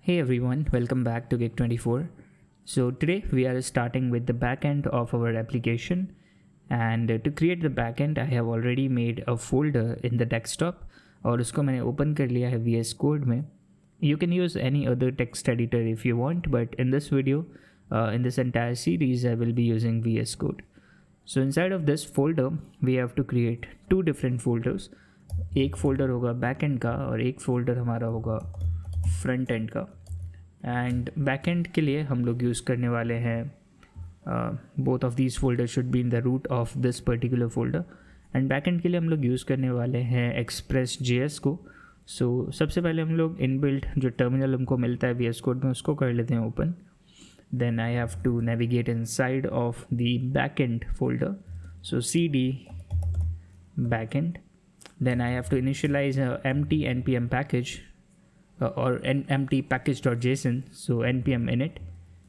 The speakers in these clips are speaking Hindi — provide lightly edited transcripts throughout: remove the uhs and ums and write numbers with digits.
Hey everyone, welcome back to Geek24. So today we are starting with the backend of our application, and to create the backend I have already made a folder in the desktop और उसको मैंने open कर लिया है VS Code में. You can use any other text editor if you want, but in this video, in this entire series I will be using VS Code. So inside of this folder we have to create two different folders. एक folder होगा backend का और एक folder हमारा होगा फ्रंट एंड का. एंड बैक एंड के लिए हम लोग यूज़ करने वाले हैं both of these folder should be in the root of this particular folder. And back end के लिए हम लोग यूज़ करने वाले हैं Express.js को. सो सबसे पहले हम लोग इनबिल्ट जो टर्मिनल हमको मिलता है VS कोड में उसको कर लेते हैं open. Then I have to navigate inside of the back end folder. So cd backend. Then I have to initialize a empty npm package or an empty package.json. So npm init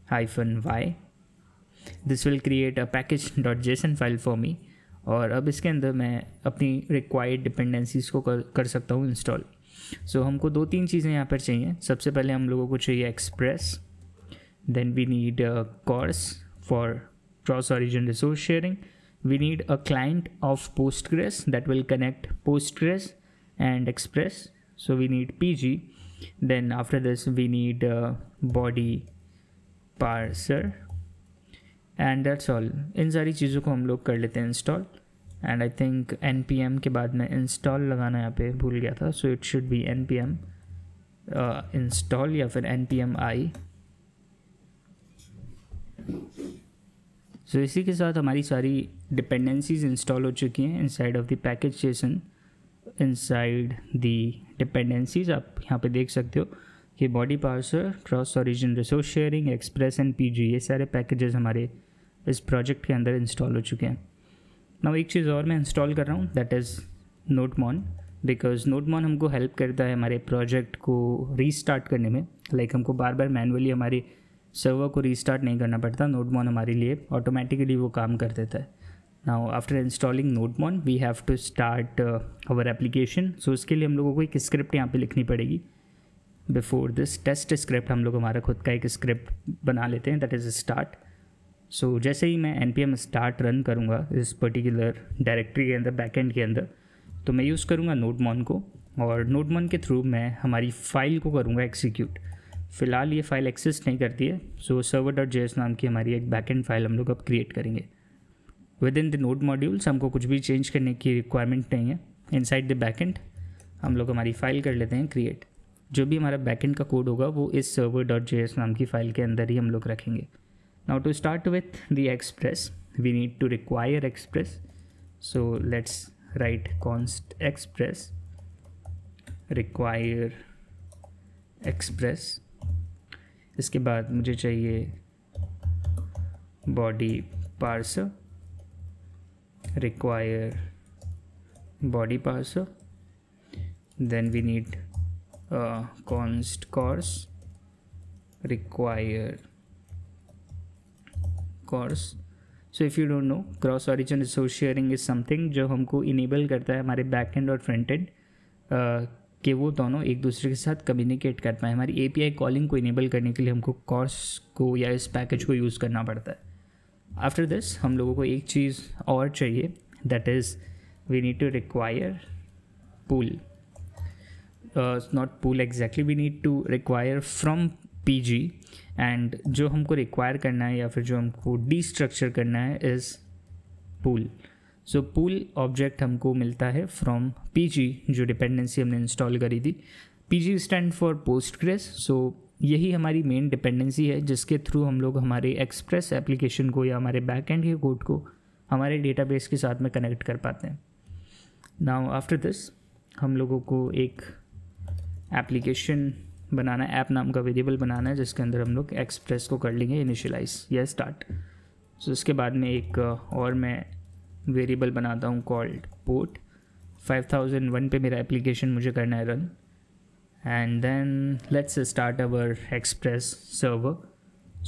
-y. This will create a package.json file for me. और अब इसके अंदर मैं अपनी required dependencies को कर सकता हूँ इंस्टॉल. सो हमको दो तीन चीज़ें यहाँ पर चाहिए. सबसे पहले हम लोगों को चाहिए Express. Then we need CORS for cross origin resource sharing. We need a client of Postgres that will connect Postgres and Express. So we need PG. Then after this we need body parser and that's all. इन सारी चीज़ों को हम लोग कर लेते हैं install. And I think npm के बाद मैं इंस्टॉल लगाना यहाँ पे भूल गया था. सो it should B npm install या फिर npm i. सो इसी के साथ हमारी सारी डिपेंडेंसीज इंस्टॉल हो चुकी हैं inside of the package Jason. Inside the dependencies आप यहाँ पे देख सकते हो कि body parser, cross origin resource sharing, express and PG, ये सारे पैकेजेस हमारे इस प्रोजेक्ट के अंदर इंस्टॉल हो चुके हैं. नाउ एक चीज़ और मैं इंस्टॉल कर रहा हूँ, दैट इज़ नोटमॉन. बिकॉज नोटमॉन हमको हेल्प करता है हमारे प्रोजेक्ट को रीस्टार्ट करने में. लाइक हमको बार बार मैनुअली हमारे सर्वर को रीस्टार्ट नहीं करना पड़ता. नोटमॉन हमारे लिए ऑटोमेटिकली वो काम कर देता है. Now after installing Nodemon we have to start our application. So उसके लिए हम लोगों को एक स्क्रिप्ट यहाँ पे लिखनी पड़ेगी. Before this टेस्ट स्क्रिप्ट हम लोग हमारा खुद का एक स्क्रिप्ट बना लेते हैं, that is start. So जैसे ही मैं npm start रन करूँगा इस पर्टिकुलर डायरेक्टरी के अंदर बैकएंड के अंदर, तो मैं यूज़ करूँगा Nodemon को और Nodemon के थ्रू मैं हमारी फ़ाइल को करूँगा एग्जीक्यूट. फ़िलहाल ये फ़ाइल एक्सिस्ट नहीं करती है. सो server.js नाम की हमारी एक बैकएंड फ़ाइल हम लोग अब क्रिएट करेंगे. With in the node modules हमको कुछ भी चेंज करने की रिक्वायरमेंट नहीं है. इनसाइड द बैकएंड हम लोग हमारी फ़ाइल कर लेते हैं क्रिएट. जो भी हमारा बैकएंड का कोड होगा वो इस server.js नाम की फ़ाइल के अंदर ही हम लोग रखेंगे. Now to start with the express we need to require express. So let's write const express require express. इसके बाद मुझे चाहिए body parser require body parser. Then we need const CORS require CORS. So if you don't know, cross origin resource sharing is something जो हमको enable करता है हमारे back end और front end कि वो दोनों एक दूसरे के साथ कम्युनिकेट कर पाएँ. हमारी API कॉलिंग को enable करने के लिए हमको CORS को या इस पैकेज को यूज़ करना पड़ता है. आफ्टर दिस हम लोगों को एक चीज़ और चाहिए, that is we need to require pool. Not pool exactly, we need to require from PG. And जो हमको रिक्वायर करना है या फिर जो हमको डीस्ट्रक्चर करना है is pool. So pool object हमको मिलता है फ्रॉम पीजी, जो डिपेंडेंसी हमने इंस्टॉल करी थी. PG stand for Postgres. So यही हमारी मेन डिपेंडेंसी है जिसके थ्रू हम लोग हमारे एक्सप्रेस एप्लीकेशन को या हमारे बैकएंड के कोड को हमारे डेटाबेस के साथ में कनेक्ट कर पाते हैं. नाउ आफ्टर दिस हम लोगों को एक एप्लीकेशन बनाना है, ऐप नाम का वेरिएबल बनाना है जिसके अंदर हम लोग एक्सप्रेस को कर लेंगे इनिशियलाइज या स्टार्ट. सो इसके बाद में एक और मैं वेरिएबल बनाता हूँ कॉल्ड पोर्ट. 5001 पे मेरा एप्लीकेशन मुझे करना है run. And then let's start our Express server.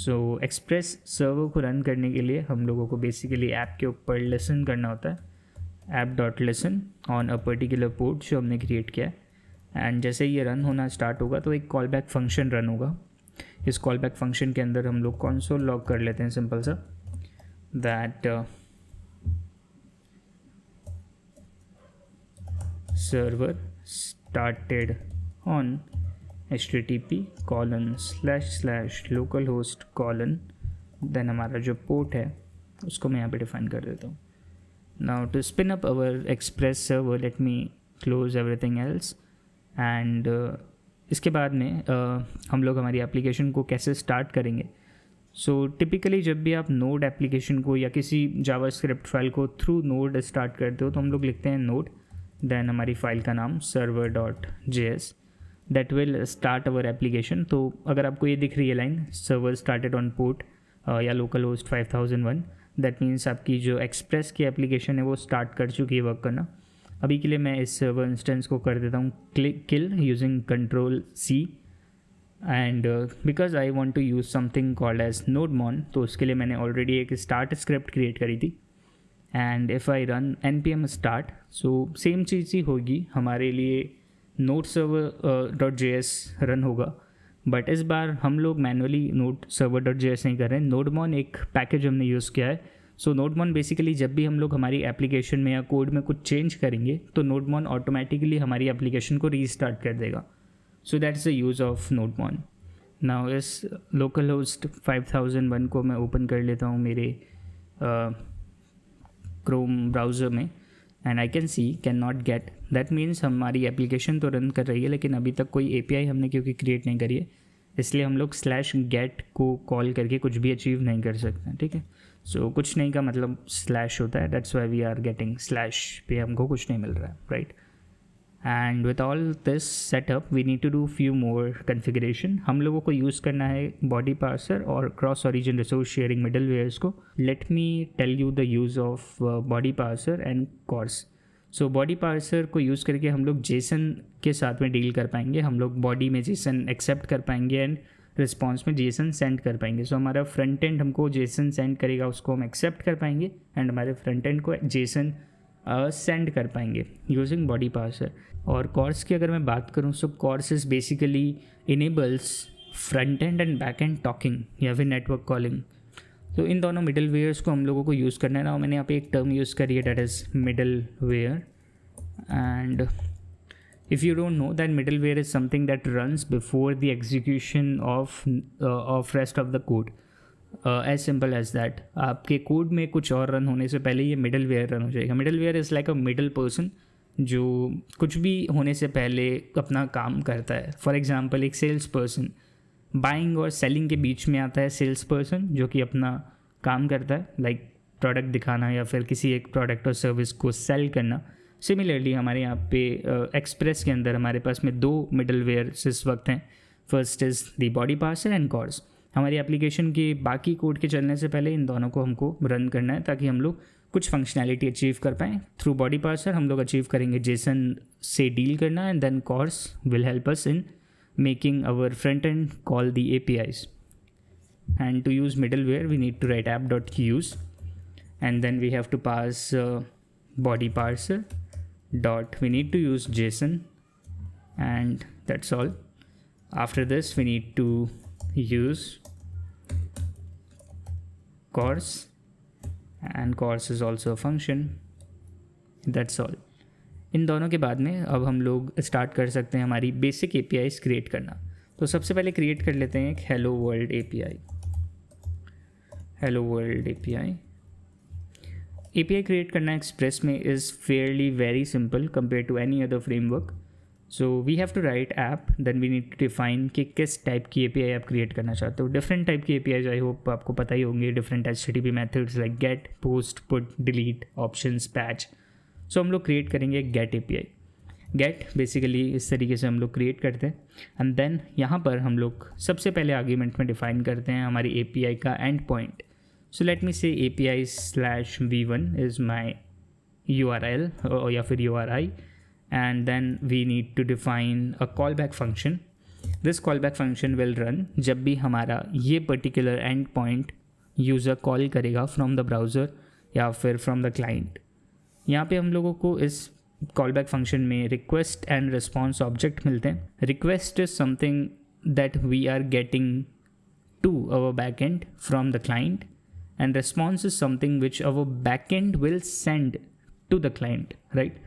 So Express server को रन करने के लिए हम लोगों को बेसिकली ऐप के ऊपर लिसन करना होता है. app.listen on a particular port जो हमने क्रिएट किया है. एंड जैसे ये रन होना स्टार्ट होगा तो एक कॉल बैक फंक्शन रन होगा। इस कॉल बैक फंक्शन के अंदर हम लोग कंसोल लॉग कर लेते हैं सिंपल सा, that server started on http://localhost : then हमारा जो पोर्ट है उसको मैं यहाँ पे डिफाइन कर देता हूँ। Now to spin up our express server, let me close everything else and इसके बाद में हम लोग हमारी एप्लीकेशन को कैसे स्टार्ट करेंगे। सो टिपिकली जब भी आप नोड एप्लीकेशन को या किसी जावास्क्रिप्ट फाइल को थ्रू नोड स्टार्ट करते हो तो हम लोग लिखते हैं नोड, देन हमारी फाइल का नाम server.js, that will start our application. तो अगर आपको ये दिख रही है line server started on port या लोकल होस्ट 5001, दैट मीन्स आपकी जो एक्सप्रेस की एप्लीकेशन है वो स्टार्ट कर चुकी है वर्क करना। अभी के लिए मैं इस सर्वर इंस्टेंस को कर देता हूँ kill using Ctrl+C and because I want to use something called as nodemon, तो उसके लिए मैंने ऑलरेडी एक स्टार्ट स्क्रिप्ट क्रिएट करी थी। And if I run npm start, so same चीज़ ही होगी, हमारे लिए node server.js रन होगा, बट इस बार हम लोग मैनुअली node server.js नहीं कर रहे हैं, nodemon एक पैकेज हमने यूज़ किया है। सो nodemon बेसिकली जब भी हम लोग हमारी एप्लीकेशन में या कोड में कुछ चेंज करेंगे तो nodemon ऑटोमेटिकली हमारी एप्लीकेशन को रीस्टार्ट कर देगा। So that's the use of nodemon। Now इस लोकल होस्ट 5001 को मैं ओपन कर लेता हूँ मेरे क्रोम ब्राउज़र में and I can see can not gate, that means हमारी एप्लीकेशन तो रन कर रही है लेकिन अभी तक कोई API हमने क्योंकि क्रिएट नहीं करी है, इसलिए हम लोग /get को कॉल करके कुछ भी अचीव नहीं कर सकते। ठीक है, सो कुछ नहीं का मतलब स्लैश होता है, that's why we are getting slash पे हमको कुछ नहीं मिल रहा है, right. And with all this setup we need to do few more configuration. हम लोगों को यूज़ करना है बॉडी पार्सर और cross origin resource sharing middlewares को। Let me tell you the use of body parser and CORS. So body parser को यूज़ करके हम लोग जेसन के साथ में डील कर पाएंगे, हम लोग बॉडी में जेसन एक्सेप्ट कर पाएंगे एंड रिस्पॉन्स में जेसन सेंड कर पाएंगे। सो हमारा फ्रंट एंड हमको जेसन सेंड करेगा, उसको हम एक्सेप्ट कर पाएंगे एंड हमारे फ्रंट एंड को जेसन सेंड कर पाएंगे यूजिंग बॉडी पार्सर। और कॉर्स की अगर मैं बात करूँ so CORS is basically enables front end and back end talking या फिर नेटवर्क कॉलिंग। तो इन दोनों मिडल वेयर्स को हम लोगों को यूज़ करना है ना। मैंने यहाँ पे एक टर्म यूज़ करी है, that is middleware. And if you don't know that middleware is something that runs before the execution of rest of the code, as simple as that। आपके कोड में कुछ और रन होने से पहले ये middleware रन हो जाएगा। middleware is like a middle person जो कुछ भी होने से पहले अपना काम करता है। फॉर एग्जांपल एक सेल्स पर्सन, बाइंग और सेलिंग के बीच में आता है सेल्स पर्सन जो कि अपना काम करता है, लाइक प्रोडक्ट दिखाना या फिर किसी एक प्रोडक्ट और सर्विस को सेल करना। सिमिलरली हमारे यहाँ पे एक्सप्रेस के अंदर हमारे पास में दो मिडलवेयर्स इस वक्त हैं। First is the body parser and CORS. हमारी एप्लीकेशन के बाकी कोड के चलने से पहले इन दोनों को हमको रन करना है ताकि हम लोग कुछ फंक्शनैलिटी अचीव कर पाएँ। थ्रू बॉडी पार्सर हम लोग अचीव करेंगे जेसन से डील करना and then CORS will help us in making our front end call the APIs। And to use middleware we need to write app.use and then we have to pass body parser dot, we need to use JSON and that's all. After this we need to use course and course is also a function, that's all. इन दोनों के बाद में अब हम लोग स्टार्ट कर सकते हैं हमारी बेसिक APIs क्रिएट करना। तो सबसे पहले क्रिएट कर लेते हैं एक hello world API। Hello world API create करना एक्सप्रेस में is fairly very simple compare to any other framework. So we have to write app, then we need to define कि किस टाइप की API आप क्रिएट करना चाहते हो। डिफरेंट टाइप की APIs आई होप आपको पता ही होंगे, different HTTP methods like get, post, put, delete, options, patch. So हम लोग क्रिएट करेंगे गेट API। गेट बेसिकली इस तरीके से हम लोग क्रिएट करते हैं एंड देन यहाँ पर हम लोग सबसे पहले आर्ग्यूमेंट में डिफाइन करते हैं हमारी API का and point. So let me say API/v1 is my URL या फिर URI and then we need to define a callback function. This callback function will run जब भी हमारा ये particular endpoint user call करेगा from the browser या फिर from the client। यहाँ पे हम लोगों को इस कॉल बैक फंक्शन में रिक्वेस्ट एंड रिस्पॉन्स ऑब्जेक्ट मिलते हैं. Request is something that we are getting to our backend from the client, and response is something which our backend will send to the client, right?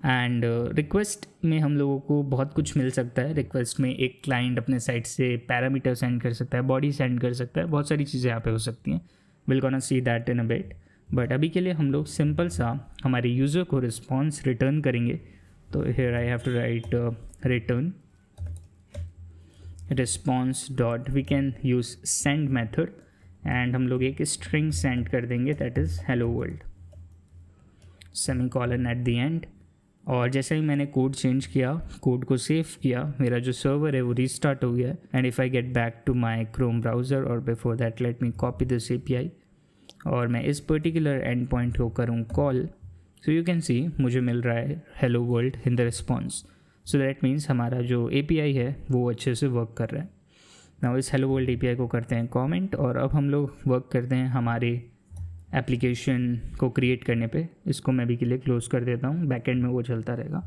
And request में हम लोगों को बहुत कुछ मिल सकता है. रिक्वेस्ट में एक क्लाइंट अपने साइड से पैरामीटर सेंड कर सकता है, बॉडी सेंड कर सकता है, बहुत सारी चीज़ें यहाँ पे हो सकती हैं. Will gonna see that in a bit, but अभी के लिए हम लोग सिंपल सा हमारे यूज़र को रिस्पॉन्स रिटर्न करेंगे. तो here I have to write return response dot we can use send method, and हम लोग एक string send कर देंगे that is hello world semicolon at the end. और जैसे ही मैंने कोड चेंज किया, कोड को सेव किया, मेरा जो सर्वर है वो रीस्टार्ट हो गया. And if I get back to my Chrome browser, और before that let me copy this API, और मैं इस पर्टिकुलर एंड पॉइंट को करूँ call, so you can see मुझे मिल रहा है hello world in the response. So that means हमारा जो API है वो अच्छे से वर्क कर रहा है. नाउ इस हेलो वर्ल्ड API को करते हैं कमेंट, और अब हम लोग वर्क करते हैं हमारे एप्लीकेशन को क्रिएट करने पे. इसको मैं भी के लिए क्लोज कर देता हूँ, बैकएंड में वो चलता रहेगा.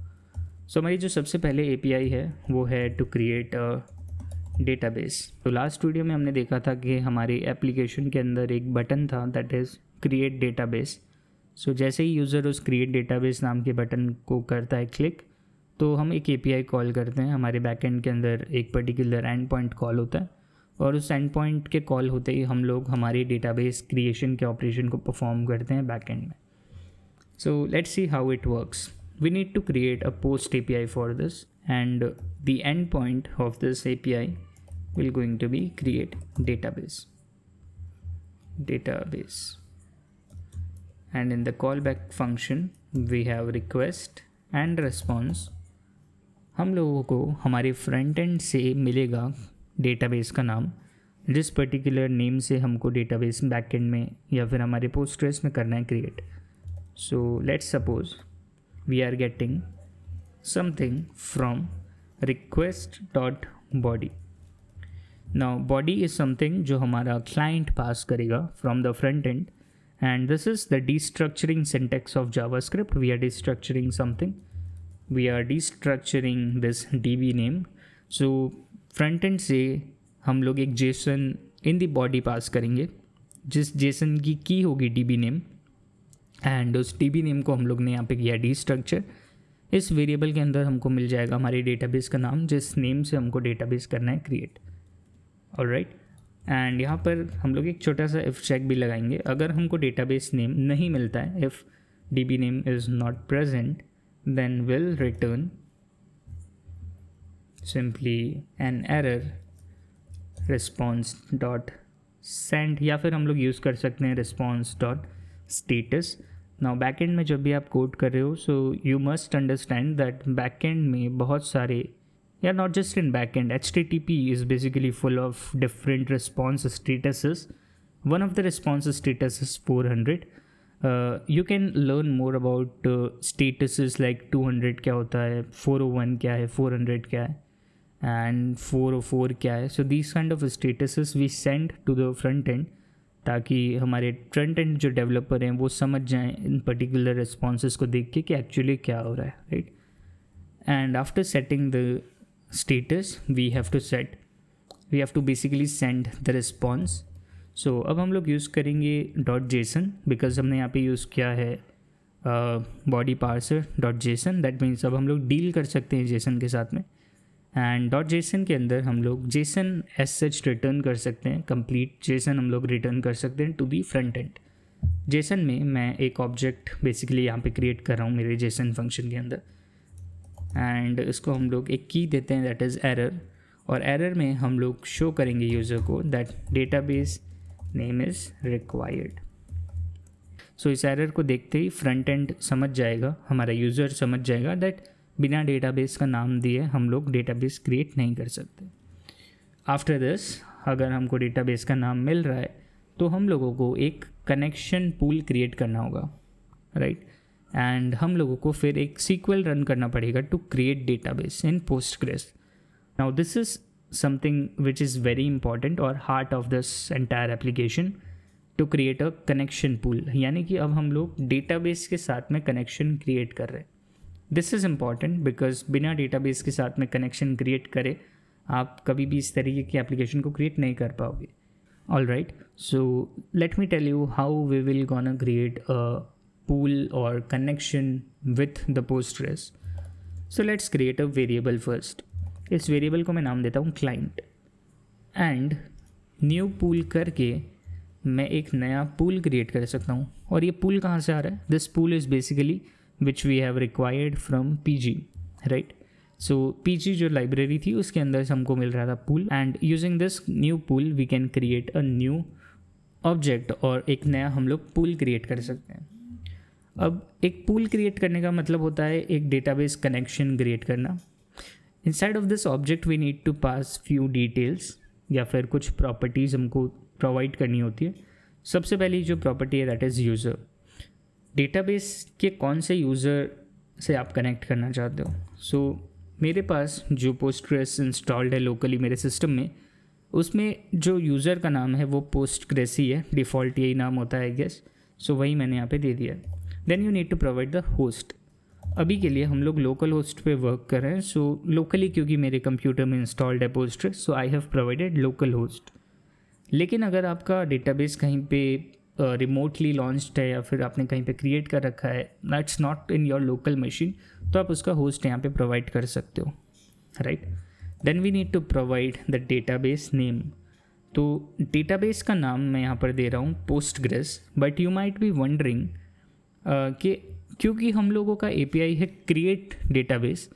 सो हमारी जो सबसे पहले API है वो है टू क्रिएट अ डेटाबेस. तो लास्ट वीडियो में हमने देखा था कि हमारे एप्लीकेशन के अंदर एक बटन था दैट इज़ क्रिएट डेटाबेस. सो जैसे ही यूज़र उस क्रिएट डेटाबेस नाम के बटन को करता है क्लिक, तो हम एक API कॉल करते हैं. हमारे बैकएंड के अंदर एक पर्टिकुलर एंड पॉइंट कॉल होता है, और उस एंड पॉइंट के कॉल होते ही हम लोग हमारी डेटाबेस क्रिएशन के ऑपरेशन को परफॉर्म करते हैं बैकएंड में. So let's see how it works. We need to create a post API for this, and the endpoint of this API will going to be create database, and in the callback function we have request and response. हम लोगों को हमारे फ्रंट एंड से मिलेगा डेटाबेस का नाम, जिस पर्टिकुलर नेम से हमको डेटाबेस बैकएंड में या फिर हमारे पोस्टग्रेस में करना है create. So let's suppose we are getting something from request dot body. Now body is something जो हमारा क्लाइंट पास करेगा from the front end, and this is the destructuring syntax of JavaScript. We are destructuring something. We are destructuring this DB name. So front end से हम लोग एक JSON in the body पास करेंगे, जिस JSON की की होगी DB name, and उस DB name को हम लोग ने यहाँ पे किया destructure. इस वेरिएबल के अंदर हमको मिल जाएगा हमारी डेटाबेस का नाम, जिस नेम से हमको डेटाबेस करना है क्रिएट. ऑलराइट, एंड यहाँ पर हम लोग एक छोटा सा इफ चेक भी लगाएंगे. अगर हमको डेटाबेस नेम नहीं मिलता है, if DB name is not present, then will return simply an error response dot send, या फिर हम लोग यूज़ कर सकते हैं response dot status. Now backend में जब भी आप कोड कर रहे हो, so you must understand that backend में बहुत सारे, yeah, not just in backend, HTTP is basically full of different response statuses. One of the response status is 400. You can learn more about statuses like 200 क्या होता है, 401 क्या है, 400 क्या है, and 404 क्या है. So these kind of statuses we send to the front end, ताकि हमारे फ्रंट एंड जो डेवलपर हैं वो समझ जाएं इन पर्टिकुलर रिस्पॉन्सेस को देख के कि एक्चुअली क्या हो रहा है, right. And after setting the status we have to basically send the response. So अब हम लोग यूज़ करेंगे .json, बिकॉज हमने यहाँ पे यूज़ किया है body parser .json. That means अब हम लोग डील कर सकते हैं JSON के साथ में, एंड .json के अंदर हम लोग JSON एज सच रिटर्न कर सकते हैं. कंप्लीट JSON हम लोग रिटर्न कर सकते हैं to the front end. JSON में मैं एक ऑब्जेक्ट बेसिकली यहाँ पे क्रिएट कर रहा हूँ मेरे JSON फंक्शन के अंदर, एंड इसको हम लोग एक की देते हैं दैट इज़ एरर, और एरर में हम लोग शो करेंगे यूज़र को that database name is required. So इस एरर को देखते ही फ्रंट एंड समझ जाएगा, हमारा यूज़र समझ जाएगा दैट बिना डेटाबेस का नाम दिए हम लोग डेटाबेस क्रिएट नहीं कर सकते. आफ्टर दिस अगर हमको डेटाबेस का नाम मिल रहा है तो हम लोगों को एक कनेक्शन पूल क्रिएट करना होगा, राइट. एंड हम लोगों को फिर एक SQL रन करना पड़ेगा to create database in Postgres. Now this is something which is very important और heart of this entire application, to create a connection pool. यानी कि अब हम लोग डेटाबेस के साथ में कनेक्शन क्रिएट कर रहे हैं. दिस इज़ इम्पॉर्टेंट बिकॉज बिना डेटाबेस के साथ में कनेक्शन क्रिएट करे आप कभी भी इस तरीके की एप्लीकेशन को क्रिएट नहीं कर पाओगे. All right, so let me tell you how we will gonna create a pool or connection with the Postgres. So let's create a variable first. इस वेरिएबल को मैं नाम देता हूँ client and new pool करके मैं एक नया pool क्रिएट कर सकता हूँ. और ये pool कहाँ से आ रहा है? This pool is basically which we have required from PG, right? So PG जो लाइब्रेरी थी उसके अंदर से हमको मिल रहा था pool and using this new pool we can create a new object और एक नया हम लोग पूल क्रिएट कर सकते हैं. अब एक पूल क्रिएट करने का मतलब होता है एक डेटाबेस कनेक्शन क्रिएट करना. Inside of this object we need to pass few details या फिर कुछ प्रॉपर्टीज़ हमको प्रोवाइड करनी होती है. सबसे पहली जो प्रॉपर्टी है दैट इज़ यूज़र. डेटाबेस के कौन से यूज़र से आप कनेक्ट करना चाहते हो. सो मेरे पास जो पोस्टग्रेस इंस्टॉल्ड है लोकली मेरे सिस्टम में उसमें जो यूज़र का नाम है वो पोस्टग्रेस ही है. डिफ़ॉल्ट यही नाम होता है आई गेस. सो वही मैंने यहाँ पे दे दिया है. Then you need to provide the host. अभी के लिए हम लोग लोकल होस्ट पे वर्क कर रहे हैं. सो लोकली क्योंकि मेरे कंप्यूटर में इंस्टॉल्ड है Postgres so I have provided local host. लेकिन अगर आपका डेटाबेस कहीं पे रिमोटली लॉन्च्ड है या फिर आपने कहीं पे क्रिएट कर रखा है that's not in your local machine तो आप उसका होस्ट यहाँ पे प्रोवाइड कर सकते हो, right. Then we need to provide the database name. तो डेटाबेस का नाम मैं यहाँ पर दे रहा हूँ Postgres. But you might be wondering कि क्योंकि हम लोगों का API है क्रिएट डेटाबेस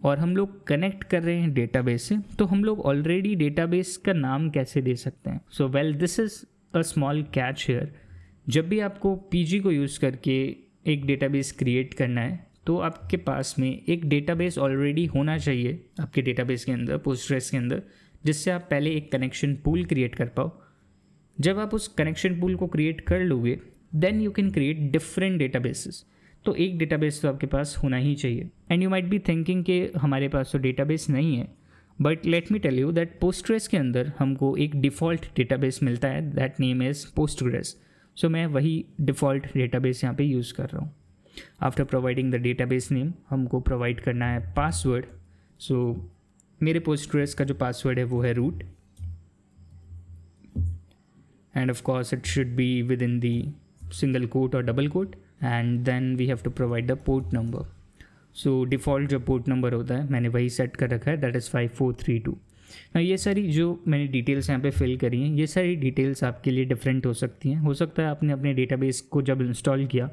और हम लोग कनेक्ट कर रहे हैं डेटाबेस से तो हम लोग ऑलरेडी डेटाबेस का नाम कैसे दे सकते हैं. So well this is a small catch here. जब भी आपको PG को यूज़ करके एक डेटाबेस क्रिएट करना है तो आपके पास में एक डेटाबेस ऑलरेडी होना चाहिए आपके डेटाबेस के अंदर पोस्टग्रेस के अंदर जिससे आप पहले एक कनेक्शन पूल क्रिएट कर पाओ. जब आप उस कनेक्शन पूल को क्रिएट कर लोगे then you can create different databases. तो एक डेटाबेस तो आपके पास होना ही चाहिए. And you might be thinking कि हमारे पास तो डेटाबेस नहीं है but let me tell you that Postgres के अंदर हमको एक डिफ़ॉल्ट डेटाबेस मिलता है that name is Postgres. So मैं वही डिफ़ॉल्ट डेटाबेस यहाँ पे यूज़ कर रहा हूँ. After providing the database name हमको प्रोवाइड करना है पासवर्ड. सो मेरे पोस्टग्रेस का जो पासवर्ड है वो है root and of course it should be within the single quote और double quote and then we have to provide the port number. So default जो पोर्ट नंबर होता है मैंने वही सेट कर रखा है दैट इज़ 5432. ये सारी जो मैंने डिटेल्स यहाँ पे फिल करी हैं ये सारी डिटेल्स आपके लिए डिफरेंट हो सकती हैं. हो सकता है आपने अपने डेटाबेस को जब इंस्टॉल किया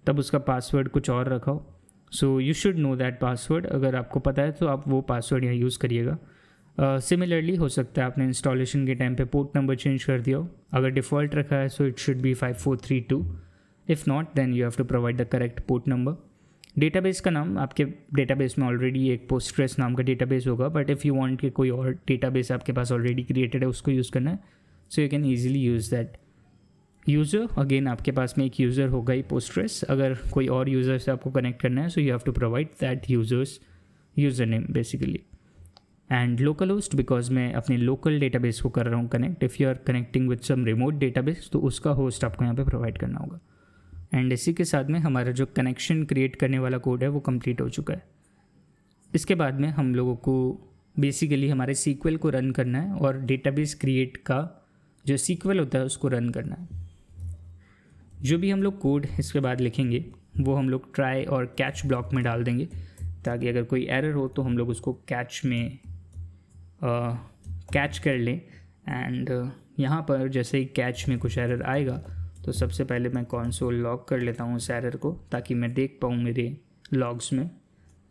तब उसका पासवर्ड कुछ और रखा हो. So you should know that password. अगर आपको पता है तो आप वो पासवर्ड यहाँ यूज़ करिएगा. सिमिलरली हो सकता है आपने इंस्टॉलेशन के टाइम पे पोर्ट नंबर चेंज कर दिया हो. अगर डिफ़ॉल्ट रखा है so it should be 5432. If not then you have to provide the correct port number. Database का नाम आपके डेटाबेस में ऑलरेडी एक पोस्टग्रेस नाम का डेटाबेस होगा बट इफ़ यू वांट कि कोई और डेटाबेस आपके पास ऑलरेडी क्रिएटेड है उसको यूज़ करना है so you can easily use that. User again आपके पास में एक यूज़र होगा ही पोस्टग्रेस. अगर कोई और यूज़र से आपको कनेक्ट करना है so you have to provide that users user name basically. And local host because मैं अपने लोकल डेटाबेस को कर रहा हूँ connect. If you are connecting with some remote database तो उसका होस्ट आपको यहाँ पे प्रोवाइड करना होगा. एंड इसी के साथ में हमारा जो कनेक्शन क्रिएट करने वाला कोड है वो कंप्लीट हो चुका है. इसके बाद में हम लोगों को बेसिकली हमारे सीक्वल को रन करना है और डेटाबेस क्रिएट का जो सीक्वल होता है उसको रन करना है. जो भी हम लोग कोड इसके बाद लिखेंगे वो हम लोग ट्राई और कैच ब्लॉक में डाल देंगे ताकि अगर कोई एरर हो तो हम लोग उसको कैच में कैच कर लें. एंड यहाँ पर जैसे ही कैच में कुछ एरर आएगा तो सबसे पहले मैं कंसोल लॉग कर लेता हूँ उस एरर को ताकि मैं देख पाऊँ मेरे लॉग्स में.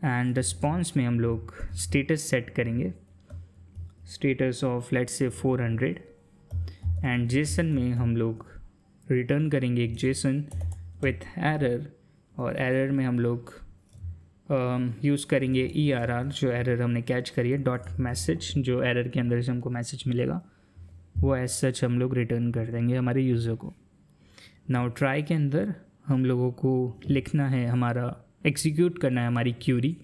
एंड रिस्पॉन्स में हम लोग स्टेटस सेट करेंगे status of let's say 400 and JSON में हम लोग रिटर्न करेंगे एक जेसन विथ एरर. और एरर में हम लोग यूज़ करेंगे ERR जो एरर हमने कैच करी है डॉट मैसेज. जो एरर के अंदर से हमको मैसेज मिलेगा वो एज सच हम लोग रिटर्न कर देंगे हमारे यूज़र को. नाउ ट्राई के अंदर हम लोगों को लिखना है हमारा एग्जीक्यूट करना है हमारी क्यूरी.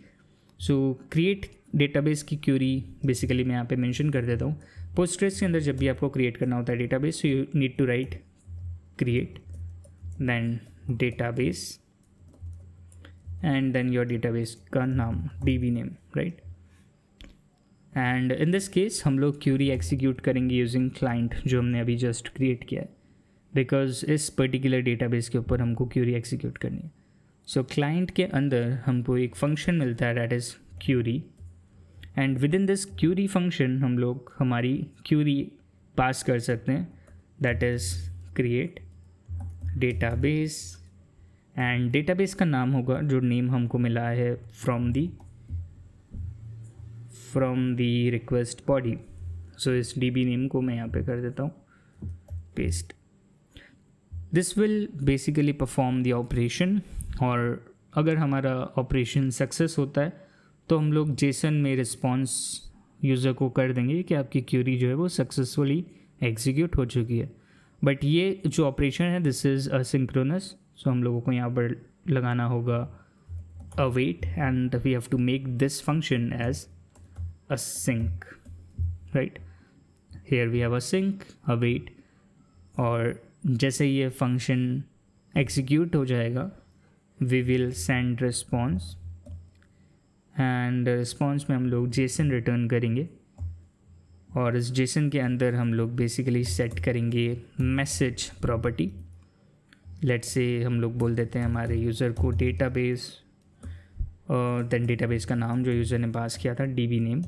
सो क्रिएट डेटाबेस की क्यूरी बेसिकली मैं यहाँ पे मेंशन कर देता हूँ. पोस्टग्रेस के अंदर जब भी आपको क्रिएट करना होता है database so you need to write create then database and then your database का नाम db name, right? And in this case हम लोग क्यूरी एग्जीक्यूट करेंगे यूजिंग क्लाइंट जो हमने अभी जस्ट क्रिएट किया है, बिकॉज इस पर्टिकुलर डेटाबेस के ऊपर हमको क्यूरी एग्जीक्यूट करनी है. सो क्लाइंट के अंदर हमको एक फंक्शन मिलता है that is query, and within this query function हम लोग हमारी क्यूरी पास कर सकते हैं that is create database, and database का नाम होगा जो नेम हमको मिला है from the request body. So इस db नेम को मैं यहाँ पे कर देता हूँ paste. This will basically perform the operation, और अगर हमारा ऑपरेशन सक्सेस होता है तो हम लोग जेसन में रिस्पॉन्स यूज़र को कर देंगे कि आपकी क्यूरी जो है वो सक्सेसफुली एग्जीक्यूट हो चुकी है. बट ये जो ऑपरेशन है दिस इज़ असिंक्रोनस, सो हम लोगों को यहाँ पर लगाना होगा await, and we have to make this function as a sync, right? Here we have a sync, await, और जैसे ये फंक्शन एग्जीक्यूट हो जाएगा we will send response, and response में हम लोग जेसन रिटर्न करेंगे, और इस जेसन के अंदर हम लोग बेसिकली सेट करेंगे मैसेज प्रॉपर्टी. लेट्स से हम लोग बोल देते हैं हमारे यूज़र को डेटाबेस, और देन डेटाबेस का नाम जो यूज़र ने पास किया था db name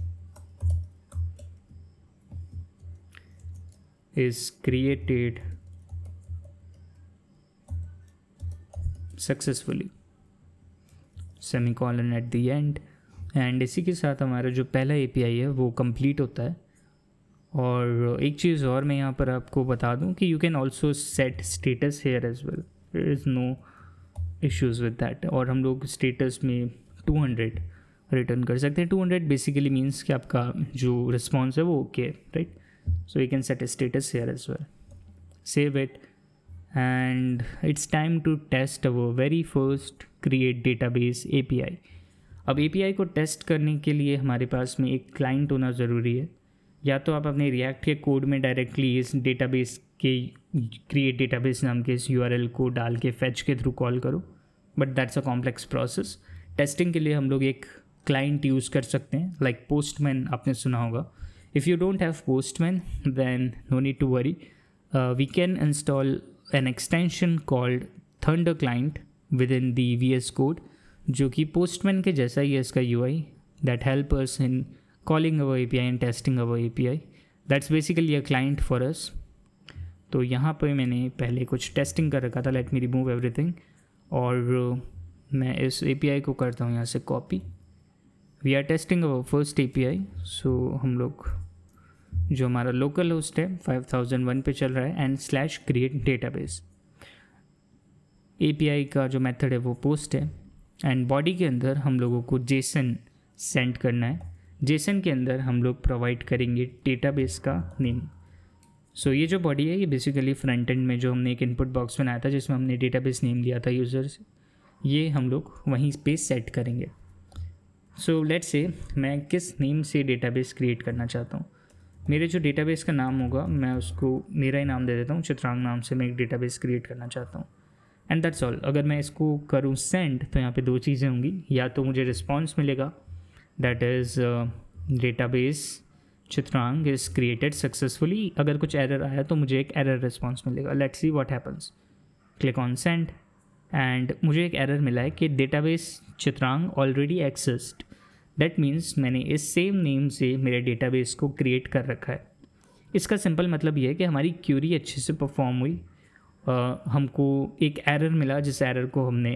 is created successfully, semicolon at the end. And इसी के साथ हमारा जो पहला API है वो कंप्लीट होता है. और एक चीज़ और मैं यहाँ पर आपको बता दूँ कि you can also set status here as well, there is no issues with that. और हम लोग स्टेटस में 200 रिटर्न कर सकते हैं. 200 बेसिकली मीन्स कि आपका जो रिस्पॉन्स है वो ओके है, right? So you can set a status here as well. Save it, and it's time to test our very first create database API. अब API को टेस्ट करने के लिए हमारे पास में एक क्लाइंट होना ज़रूरी है. या तो आप अपने रिएक्ट के कोड में डायरेक्टली इस डेटाबेस के क्रिएट डेटाबेस नाम के इस URL को डाल के फैच के थ्रू कॉल करो, but that's a complex process. Testing के लिए हम लोग एक क्लाइंट यूज़ कर सकते हैं, लाइक पोस्टमैन आपने सुना होगा. If you don't have Postman, then no need to worry. We can install an extension called Thunder Client within the VS Code, जो कि Postman के जैसा ही है इसका UI, that help us in calling our API and testing our API. That's basically a client for us. तो यहाँ पर मैंने पहले कुछ टेस्टिंग कर रखा था. Let me remove everything, और मैं इस API को करता हूँ यहाँ से copy. We are testing our first API, so हम लोग जो हमारा लोकल होस्ट है 5001 पे चल रहा है, एंड /create database. API का जो मेथड है वो पोस्ट है, एंड बॉडी के अंदर हम लोगों को जेसन सेंड करना है. जेसन के अंदर हम लोग प्रोवाइड करेंगे डेटाबेस का नेम. सो ये जो बॉडी है ये बेसिकली फ्रंट एंड में जो हमने एक इनपुट बॉक्स बनाया था जिसमें हमने डेटाबेस नेम लिया था यूज़र से, ये हम लोग वहीं पे सेट करेंगे. सो लेट्स से मैं किस नेम से डेटाबेस क्रिएट करना चाहता हूँ. मेरे जो डेटाबेस का नाम होगा मैं उसको मेरा ही नाम दे देता हूँ, चित्रांग नाम से मैं एक डेटाबेस क्रिएट करना चाहता हूँ, एंड दैट्स ऑल. अगर मैं इसको करूँ सेंड तो यहाँ पे दो चीज़ें होंगी. या तो मुझे रिस्पॉन्स मिलेगा that is database Chitrang is created successfully. अगर कुछ एरर आया तो मुझे एक एरर रिस्पॉन्स मिलेगा. Let's see what happens. Click on send, and मुझे एक एरर मिला है कि database Chitrang already exist. That means मैंने इस सेम नेम से मेरे डेटाबेस को क्रिएट कर रखा है. इसका सिंपल मतलब ये है कि हमारी क्यूरी अच्छे से परफॉर्म हुई. हमको एक एरर मिला जिस एरर को हमने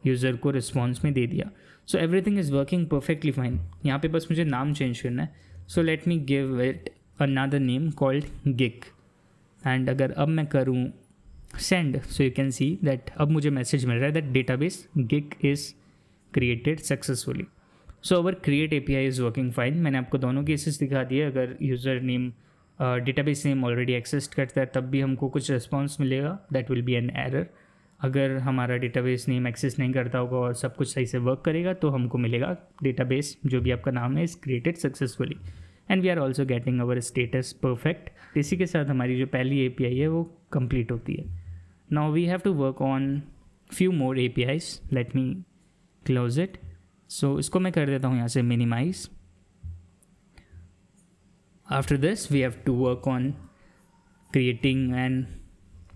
यूज़र को रिस्पॉन्स में दे दिया. So everything is working perfectly fine. यहाँ पे बस मुझे नाम चेंज करना है. So let me give it another name called geek, and अगर अब मैं करूँ send, so you can see that अब मुझे मैसेज मिल रहा है that database geek is created successfully. So our create API is working fine. मैंने आपको दोनों केसेस दिखा दिए. अगर user name database name already exist करता है तब भी हमको कुछ रिस्पॉन्स मिलेगा, that will be an error. अगर हमारा डेटाबेस नेम एक्सेस नहीं करता होगा और सब कुछ सही से वर्क करेगा तो हमको मिलेगा डेटाबेस जो भी आपका नाम है is created successfully, and we are also getting our status perfect. इसी के साथ हमारी जो पहली API है वो कंप्लीट होती है. Now we have to work on few more APIs. Let me close it. So इसको मैं कर देता हूँ यहाँ से minimize. After this we have to work on creating an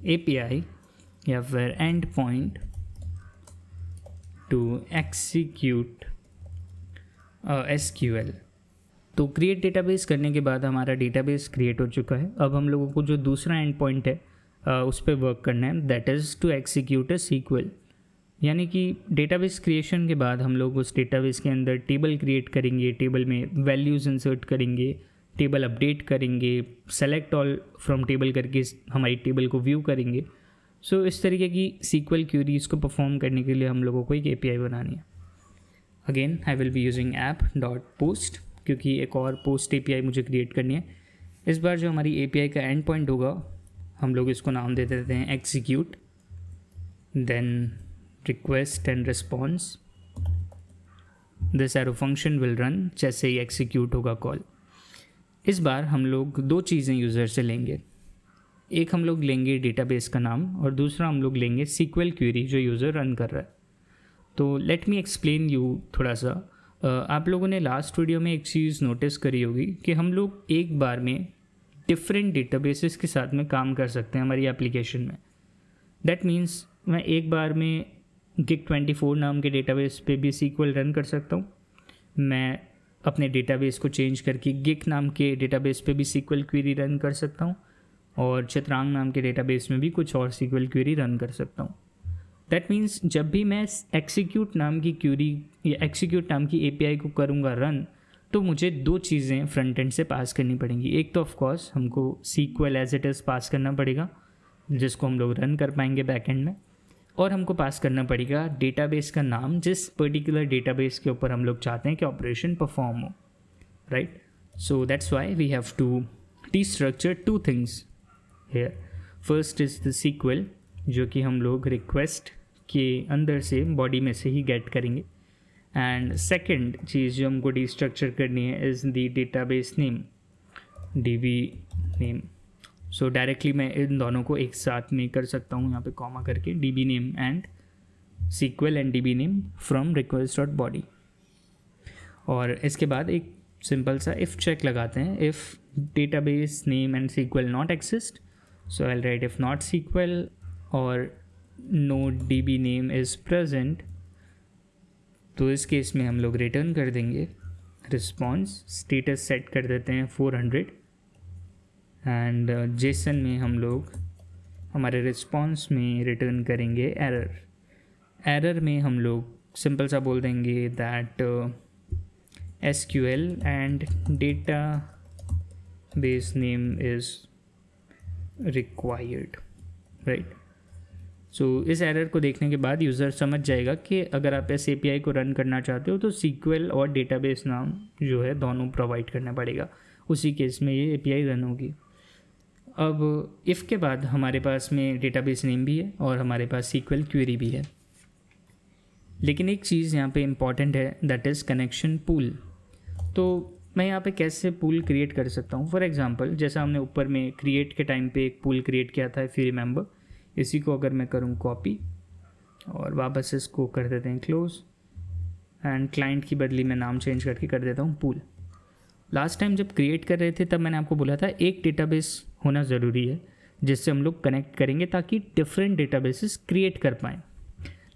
API या फिर end point to execute SQL। तो क्रिएट डेटाबेस करने के बाद हमारा डेटाबेस क्रिएट हो चुका है। अब हम लोगों को जो दूसरा एंड पॉइंट है उस पर वर्क करना है, that is to execute SQL। यानी कि डेटाबेस क्रिएशन के बाद हम लोग उस डेटाबेस के अंदर टेबल क्रिएट करेंगे, टेबल में वैल्यूज़ इंसर्ट करेंगे, टेबल अपडेट करेंगे, सेलेक्ट ऑल फ्रॉम टेबल करके हमारी टेबल को व्यू करेंगे। सो इस तरीके की SQL क्यूरीज को परफॉर्म करने के लिए हम लोगों को एक API बनानी है। Again I will be using app.post, क्योंकि एक और पोस्ट API मुझे क्रिएट करनी है। इस बार जो हमारी API का एंड पॉइंट होगा हम लोग इसको नाम दे देते हैं execute, then request and response. This arrow function will run जैसे ही एक्सिक्यूट होगा कॉल। इस बार हम लोग दो चीज़ें यूज़र से लेंगे, एक हम लोग लेंगे डेटाबेस का नाम और दूसरा हम लोग लेंगे SQL क्वेरी जो यूज़र रन कर रहा है। तो लेट मी एक्सप्लेन यू थोड़ा सा। आप लोगों ने लास्ट वीडियो में एक चीज़ नोटिस करी होगी कि हम लोग एक बार में डिफरेंट डेटाबेसेस के साथ में काम कर सकते हैं हमारी एप्लीकेशन में। दैट मीन्स मैं एक बार में gig24 नाम के डेटाबेस पे भी SQL रन कर सकता हूँ, मैं अपने डेटाबेस को चेंज करके गिग नाम के डेटाबेस पे भी SQL क्वेरी रन कर सकता हूँ और चित्रांग नाम के डेटाबेस में भी कुछ और SQL क्वेरी रन कर सकता हूँ। दैट मीन्स जब भी मैं एक्सिक्यूट नाम की क्वेरी या एक्सिक्यूट नाम की API को करूँगा रन, तो मुझे दो चीज़ें फ्रंट एंड से पास करनी पड़ेंगी। एक तो ऑफकोर्स हमको SQL एज इट इज़ पास करना पड़ेगा जिसको हम लोग रन कर पाएंगे बैक एंड में, और हमको पास करना पड़ेगा डेटाबेस का नाम जिस पर्टिकुलर डेटाबेस के ऊपर हम लोग चाहते हैं कि ऑपरेशन परफॉर्म हो, right. So that's why we have to destructure two things here. First is the SQL जो कि हम लोग रिक्वेस्ट के अंदर से बॉडी में से ही गेट करेंगे, एंड सेकेंड चीज़ जो हमको डी-स्ट्रक्चर करनी है is the database name, DB name. So directly मैं इन दोनों को एक साथ में कर सकता हूँ, यहाँ पे कॉमा करके DB name and SQL and DB name from request.body। और इसके बाद एक सिंपल सा इफ़ चेक लगाते हैं, if database name and SQL not exist, so I will write if not SQL और no DB name is present. तो इस केस में हम लोग रिटर्न कर देंगे रिस्पॉन्स, स्टेटस सेट कर देते हैं 400 एंड जेसन में हम लोग हमारे रिस्पॉन्स में रिटर्न करेंगे एरर। एरर में हम लोग सिंपल सा बोल देंगे that SQL and database name is required, right. So इस एरर को देखने के बाद यूज़र समझ जाएगा कि अगर आप इस API को रन करना चाहते हो तो SQL और डेटाबेस नाम जो है दोनों प्रोवाइड करना पड़ेगा, उसी केस में ये API रन होगी। अब इफ़ के बाद हमारे पास में डेटाबेस नेम भी है और हमारे पास SQL क्वेरी भी है, लेकिन एक चीज़ यहाँ पे इम्पॉर्टेंट है दैट इज़ कनेक्शन पूल। तो मैं यहाँ पे कैसे पूल क्रिएट कर सकता हूँ? फॉर एग्जांपल जैसा हमने ऊपर में क्रिएट के टाइम पे एक पूल क्रिएट किया था इफ़ यू रिमेंबर, इसी को अगर मैं करूँ कॉपी और वापस इसको कर देते हैं क्लोज, एंड क्लाइंट की बदली मैं नाम चेंज करके कर देता हूँ पूल। लास्ट टाइम जब क्रिएट कर रहे थे तब मैंने आपको बोला था एक डेटाबेस होना ज़रूरी है जिससे हम लोग कनेक्ट करेंगे ताकि डिफरेंट डेटाबेसेस क्रिएट कर पाएँ।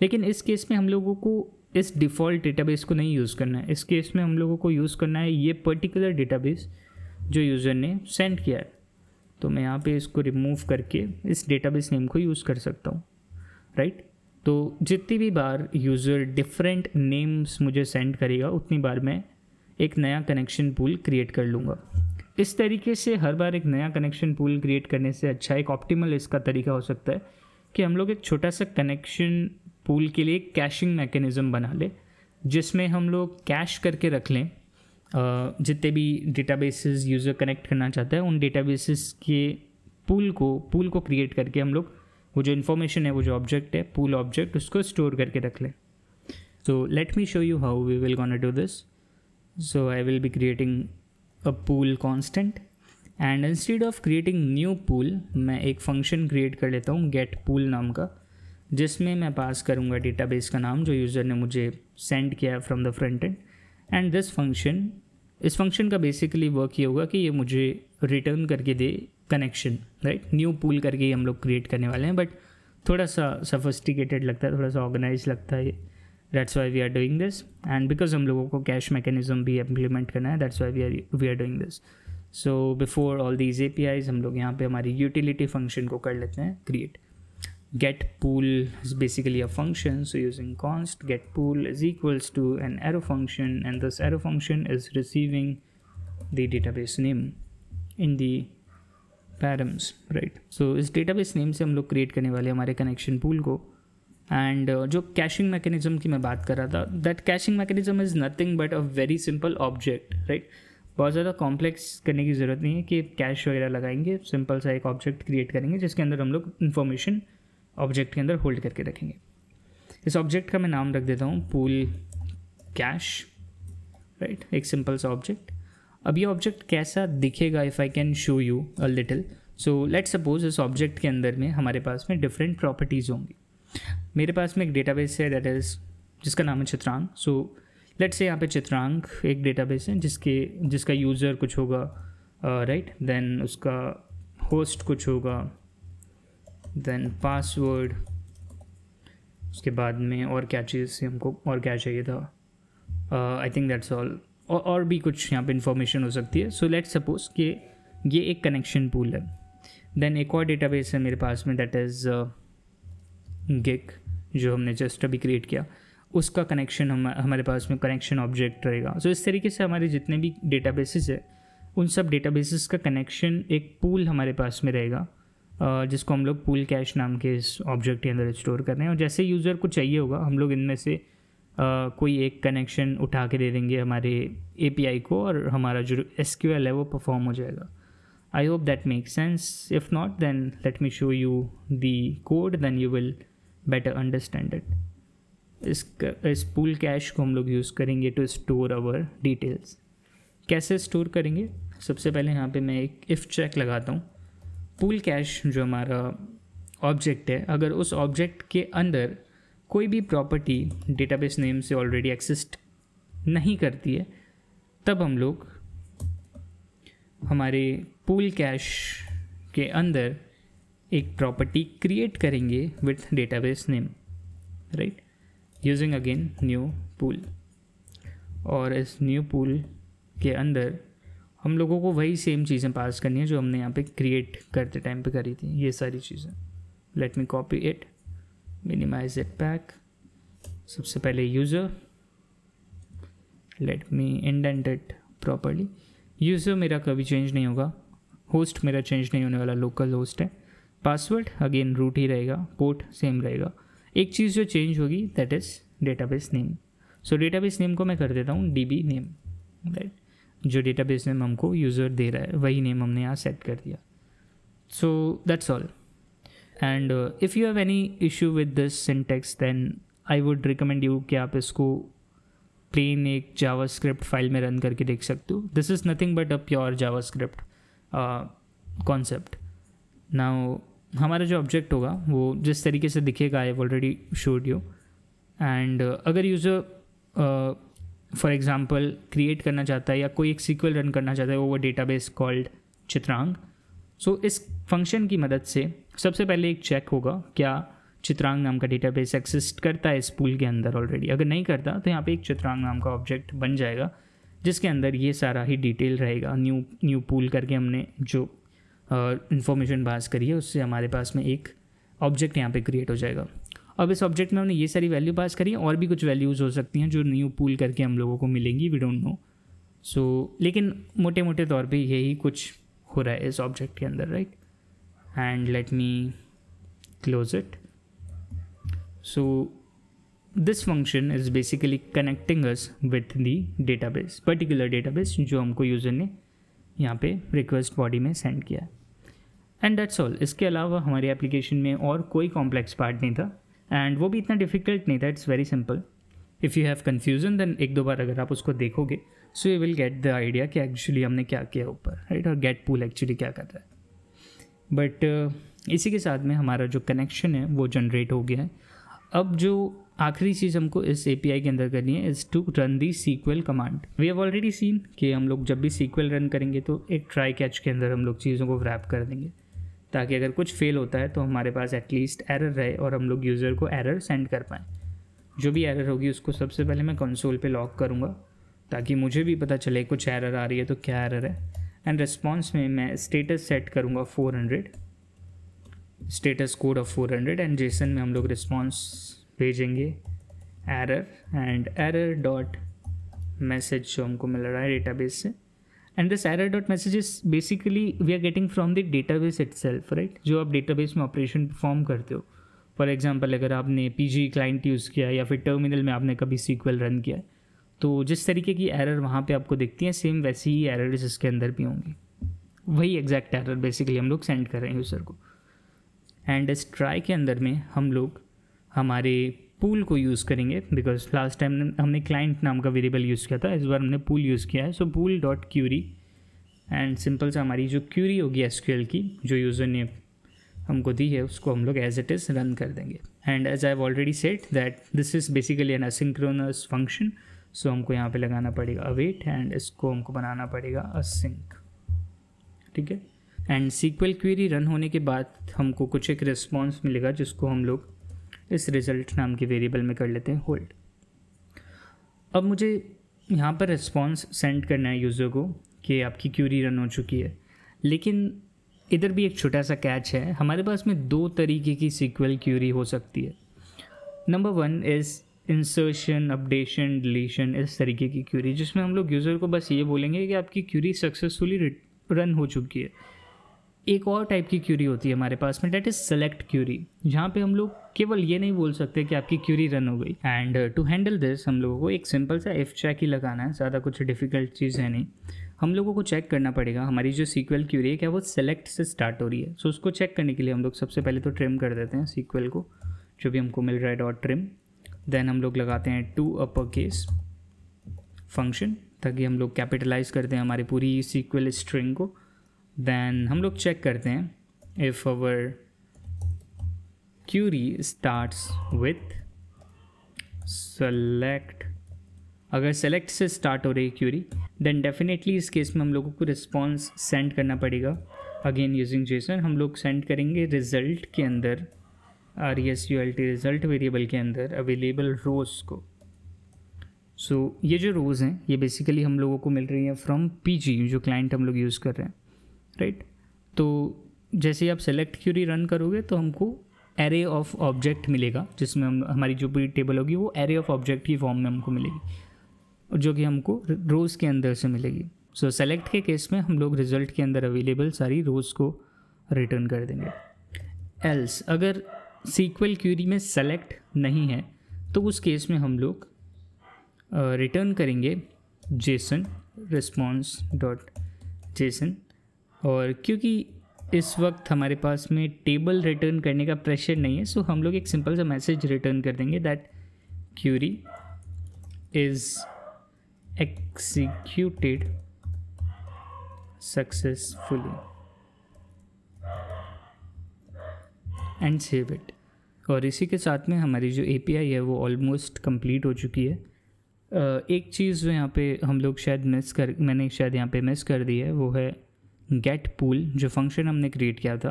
लेकिन इस केस में हम लोगों को इस डिफ़ॉल्ट डेटाबेस को नहीं यूज़ करना है, इस केस में हम लोगों को यूज़ करना है ये पर्टिकुलर डेटाबेस जो यूज़र ने सेंड किया है। तो मैं यहाँ पे इसको रिमूव करके इस डेटाबेस नेम को यूज़ कर सकता हूँ, राइट। तो जितनी भी बार यूज़र डिफरेंट नेम्स मुझे सेंड करेगा उतनी बार मैं एक नया कनेक्शन पूल क्रिएट कर लूँगा। इस तरीके से हर बार एक नया कनेक्शन पूल क्रिएट करने से अच्छा एक ऑप्टिमल इसका तरीका हो सकता है कि हम लोग एक छोटा सा कनेक्शन पूल के लिए कैशिंग मैकेनिज़्म बना लें जिसमें हम लोग कैश करके रख लें जितने भी डेटाबेसेस यूज़र कनेक्ट करना चाहता है उन डेटाबेसेस के पूल को क्रिएट करके हम लोग वो जो इन्फॉर्मेशन है, वो जो ऑब्जेक्ट है, पूल ऑब्जेक्ट, उसको स्टोर करके रख लें। So let me show you how we will gonna do this. So I will be creating a pool constant and instead of creating new pool मैं एक फंक्शन क्रिएट कर लेता हूँ गेट पूल नाम का, जिसमें मैं पास करूँगा डेटाबेस का नाम जो यूज़र ने मुझे सेंड किया है from the front end, and this function, इस फंक्शन का बेसिकली वर्क ये होगा कि ये मुझे रिटर्न करके दे कनेक्शन, राइट। न्यू पूल करके ही हम लोग क्रिएट करने वाले हैं, बट थोड़ा सा सफिस्टिकेटेड लगता है, थोड़ा सा ऑर्गेनाइज लगता है। That's why we are doing this, and because हम लोगों को कैश मैकेनिज्म भी इम्प्लीमेंट करना है, that's why we are doing this. So before all these APIs हम लोग यहाँ पे हमारी यूटिलिटी फंक्शन को कर लेते हैं create. Get pool is basically a function, so using const get pool is equals to an arrow function, and this arrow function is receiving the database name in the params, right? So इस database name से हम लोग create करने वाले हमारे connection pool को, and जो caching mechanism की मैं बात कर रहा था, that caching mechanism is nothing but a very simple object, right? बहुत ज़्यादा कॉम्प्लेक्स करने की ज़रूरत नहीं है कि कैश वगैरह लगाएंगे, सिंपल सा एक ऑब्जेक्ट क्रिएट करेंगे जिसके अंदर हम लोग इन्फॉर्मेशन ऑब्जेक्ट के अंदर होल्ड करके रखेंगे। इस ऑब्जेक्ट का मैं नाम रख देता हूँ पूल कैश, राइट, एक सिंपल सा ऑब्जेक्ट। अब ये ऑब्जेक्ट कैसा दिखेगा, if I can show you a little. So let's suppose इस ऑब्जेक्ट के अंदर में हमारे पास में डिफरेंट प्रॉपर्टीज़ होंगी। मेरे पास में एक डेटाबेस है दैट इज़, जिसका नाम है चित्रांग। सो लेट्स से यहाँ पे चित्रांग एक डेटाबेस है जिसका यूज़र कुछ होगा, राइट, देन उसका होस्ट कुछ होगा, देन पासवर्ड, उसके बाद में और क्या चीज़ हमको और क्या चाहिए था, आई थिंक दैट्स ऑल। और भी कुछ यहाँ पे इंफॉर्मेशन हो सकती है। सो लेट्स सपोज कि ये एक कनेक्शन पूल है। देन एक और डेटाबेस है मेरे पास में दैट इज़ गिग, जो हमने जस्ट अभी क्रिएट किया, उसका कनेक्शन हमारे पास में कनेक्शन ऑब्जेक्ट रहेगा। सो इस तरीके से हमारे जितने भी डेटाबेसेस है उन सब डेटाबेसेस का कनेक्शन एक पूल हमारे पास में रहेगा, जिसको हम लोग पूल कैश नाम के इस ऑब्जेक्ट के अंदर स्टोर कर रहे हैं। और जैसे यूज़र को चाहिए होगा हम लोग इनमें से कोई एक कनेक्शन उठा के दे देंगे हमारे API को, और हमारा जो SQL है वो परफॉर्म हो जाएगा। I hope that make sense. If not then let me show you the code, then you will better understand it. इस पूल कैश को हम लोग यूज़ करेंगे टू स्टोर आवर डिटेल्स। कैसे स्टोर करेंगे? सबसे पहले यहाँ पे मैं एक इफ़ चेक लगाता हूँ। पूल कैश जो हमारा ऑब्जेक्ट है, अगर उस ऑब्जेक्ट के अंदर कोई भी प्रॉपर्टी डेटाबेस नेम से ऑलरेडी एक्सिस्ट नहीं करती है, तब हम लोग हमारे पूल कैश के अंदर एक प्रॉपर्टी क्रिएट करेंगे with database name, right, using again new pool. और इस न्यू पूल के अंदर हम लोगों को वही सेम चीज़ें पास करनी है जो हमने यहाँ पे क्रिएट करते टाइम पे करी थी, ये सारी चीज़ें। Let me copy it, minimize it back. सबसे पहले user, let me indent it properly. User मेरा कभी चेंज नहीं होगा, होस्ट मेरा चेंज नहीं होने वाला, लोकल होस्ट है। पासवर्ड अगेन रूट ही रहेगा, पोर्ट सेम रहेगा। एक चीज़ जो चेंज होगी that is database name. So database name को मैं कर देता हूँ DB नेम, राइट। जो डेटाबेस नेम हमको यूज़र दे रहा है वही नेम हमने यहाँ सेट कर दिया। So that's all. And if you have any issue with this syntax then I would recommend you कि आप इसको प्लेन एक जावास्क्रिप्ट फाइल में रन करके देख सकते हो। This is nothing but a pure JavaScript concept. Now हमारा जो ऑब्जेक्ट होगा वो जिस तरीके से दिखेगा आई have already showed you. And अगर यूज़र फॉर एग्जांपल क्रिएट करना चाहता है या कोई एक सीक्वल रन करना चाहता है ओवर डेटाबेस कॉल्ड चित्रांग, सो इस फंक्शन की मदद से सबसे पहले एक चेक होगा क्या चित्रांग नाम का डेटाबेस एक्सिस्ट करता है इस पूल के अंदर ऑलरेडी। अगर नहीं करता तो यहाँ पे एक चित्रांग नाम का ऑब्जेक्ट बन जाएगा जिसके अंदर ये सारा ही डिटेल रहेगा। न्यू पूल करके हमने जो इन्फॉर्मेशन पास करी है उससे हमारे पास में एक ऑब्जेक्ट यहाँ पे क्रिएट हो जाएगा। अब इस ऑब्जेक्ट में हमने ये सारी वैल्यू पास करी है, और भी कुछ वैल्यूज़ हो सकती हैं जो न्यू पूल करके हम लोगों को मिलेंगी, वी डोंट नो। सो लेकिन मोटे मोटे तौर पे यही कुछ हो रहा है इस ऑब्जेक्ट के अंदर, right. And let me close it. So this function is basically connecting us with the database, particular database जो हमको यूज़र ने यहाँ पे रिक्वेस्ट बॉडी में सेंड किया है। And that's all. इसके अलावा हमारी एप्लीकेशन में और कोई कॉम्प्लेक्स पार्ट नहीं था, एंड वो भी इतना डिफिकल्ट नहीं था। It's very simple. If you have confusion then एक दो बार अगर आप उसको देखोगे so you will get the idea कि एक्चुअली हमने क्या किया ऊपर, राइट, और गेट पूल एक्चुअली क्या कर रहा है। बट इसी के साथ में हमारा जो कनेक्शन है वो जनरेट हो गया है। अब जो आखिरी चीज़ हमको इस API के अंदर करनी है is to run the SQL command. We have already seen कि हम लोग जब भी SQL रन करेंगे तो एक ट्राई कैच के अंदर हम लोग चीज़ों को रैप कर देंगे, ताकि अगर कुछ फेल होता है तो हमारे पास एटलीस्ट एरर रहे और हम लोग यूज़र को एरर सेंड कर पाएँ। जो भी एरर होगी उसको सबसे पहले मैं कंसोल पे लॉक करूँगा, ताकि मुझे भी पता चले कुछ एरर आ रही है तो क्या एरर है। एंड रिस्पॉन्स में मैं स्टेटस सेट करूँगा 400, status code of 400, and JSON में हम लोग रिस्पॉन्स भेजेंगे error and error dot message जो हमको मिल रहा है डेटाबेस से। And this error dot message is basically we are getting from the database itself, right. जो आप डेटाबेस में ऑपरेशन परफॉर्म करते हो, फॉर एग्जांपल अगर आपने PG क्लाइंट यूज़ किया या फिर टर्मिनल में आपने कभी SQL रन किया, तो जिस तरीके की एरर वहाँ पे आपको दिखती है सेम वैसी ही एरर्स इसके अंदर भी होंगी। वही एग्जैक्ट एरर बेसिकली हम लोग सेंड कर रहे हैं यूज़र को। एंड इस ट्राई के अंदर में हम लोग हमारे पूल को यूज़ करेंगे, बिकॉज लास्ट टाइम हमने क्लाइंट नाम का वेरिएबल यूज़ किया था, इस बार हमने पूल यूज़ किया है। So pool dot query, and simple से हमारी जो क्यूरी होगी SQL की जो यूज़र ने हमको दी है उसको हम लोग एज इट इज़ रन कर देंगे। And as I have already said that this is basically an asynchronous function, so हमको यहाँ पे लगाना पड़ेगा अवेट एंड इसको हमको बनाना पड़ेगा असिंक, ठीक है। एंड SQL क्वेरी रन होने के बाद हमको कुछ एक रिस्पॉन्स मिलेगा जिसको हम लोग इस रिज़ल्ट नाम के वेरिएबल में कर लेते हैं होल्ड। अब मुझे यहाँ पर रिस्पॉन्स सेंड करना है यूज़र को कि आपकी क्वेरी रन हो चुकी है, लेकिन इधर भी एक छोटा सा कैच है। हमारे पास में दो तरीके की SQL क्वेरी हो सकती है। Number 1 is insertion, updation, deletion, इस तरीके की क्वेरी, जिसमें हम लोग यूज़र को बस ये बोलेंगे कि आपकी क्वेरी सक्सेसफुली रन हो चुकी है। एक और टाइप की क्वेरी होती है हमारे पास में, डेट इज़ सेलेक्ट क्वेरी, जहाँ पे हम लोग केवल ये नहीं बोल सकते कि आपकी क्वेरी रन हो गई। एंड टू हैंडल दिस हम लोगों को एक सिंपल सा इफ चेक ही लगाना है, ज़्यादा कुछ डिफ़िकल्ट चीज़ है नहीं। हम लोगों को चेक करना पड़ेगा हमारी जो SQL क्वेरी है क्या वो सेलेक्ट से स्टार्ट हो रही है। सो उसको चेक करने के लिए हम लोग सबसे पहले तो ट्रिम कर देते हैं SQL को, जो भी हमको मिल रहा है डॉट ट्रिम। देन हम लोग लगाते हैं टू अपर केस फंक्शन, ताकि हम लोग कैपिटलाइज करते हैं हमारी पूरी SQL स्ट्रिंग को। देन हम लोग चेक करते हैं if our query starts with select, अगर सेलेक्ट से स्टार्ट हो रही क्यूरी देन डेफिनेटली इस केस में हम लोगों को रिस्पॉन्स सेंड करना पड़ेगा। अगेन यूजिंग जेसन हम लोग सेंड करेंगे रिजल्ट के अंदर RESULT रिजल्ट वेरिएबल के अंदर अवेलेबल रोज़ को। सो ये जो रोज़ हैं ये बेसिकली हम लोगों को मिल रही हैं फ्रॉम PG, जो क्लाइंट हम लोग यूज़ कर रहे हैं, राइट। तो जैसे ही आप सेलेक्ट क्यूरी रन करोगे तो हमको एरे ऑफ ऑब्जेक्ट मिलेगा, जिसमें हम हमारी जो पूरी टेबल होगी वो एरे ऑफ ऑब्जेक्ट की फॉर्म में हमको मिलेगी, जो कि हमको रोज़ के अंदर से मिलेगी। सो सेलेक्ट के केस में हम लोग रिजल्ट के अंदर अवेलेबल सारी रोज़ को रिटर्न कर देंगे। एल्स अगर SQL क्यूरी में सेलेक्ट नहीं है तो उस केस में हम लोग रिटर्न करेंगे जेसन रिस्पॉन्स डॉट जेसन। और क्योंकि इस वक्त हमारे पास में टेबल रिटर्न करने का प्रेशर नहीं है, सो हम लोग एक सिंपल सा मैसेज रिटर्न कर देंगे that query is executed successfully and save it। और इसी के साथ में हमारी जो API है वो ऑलमोस्ट कंप्लीट हो चुकी है। एक चीज़ जो यहाँ पे हम लोग मैंने शायद यहाँ पे मिस कर दी है, वो है गेट पूल, जो फंक्शन हमने क्रिएट किया था।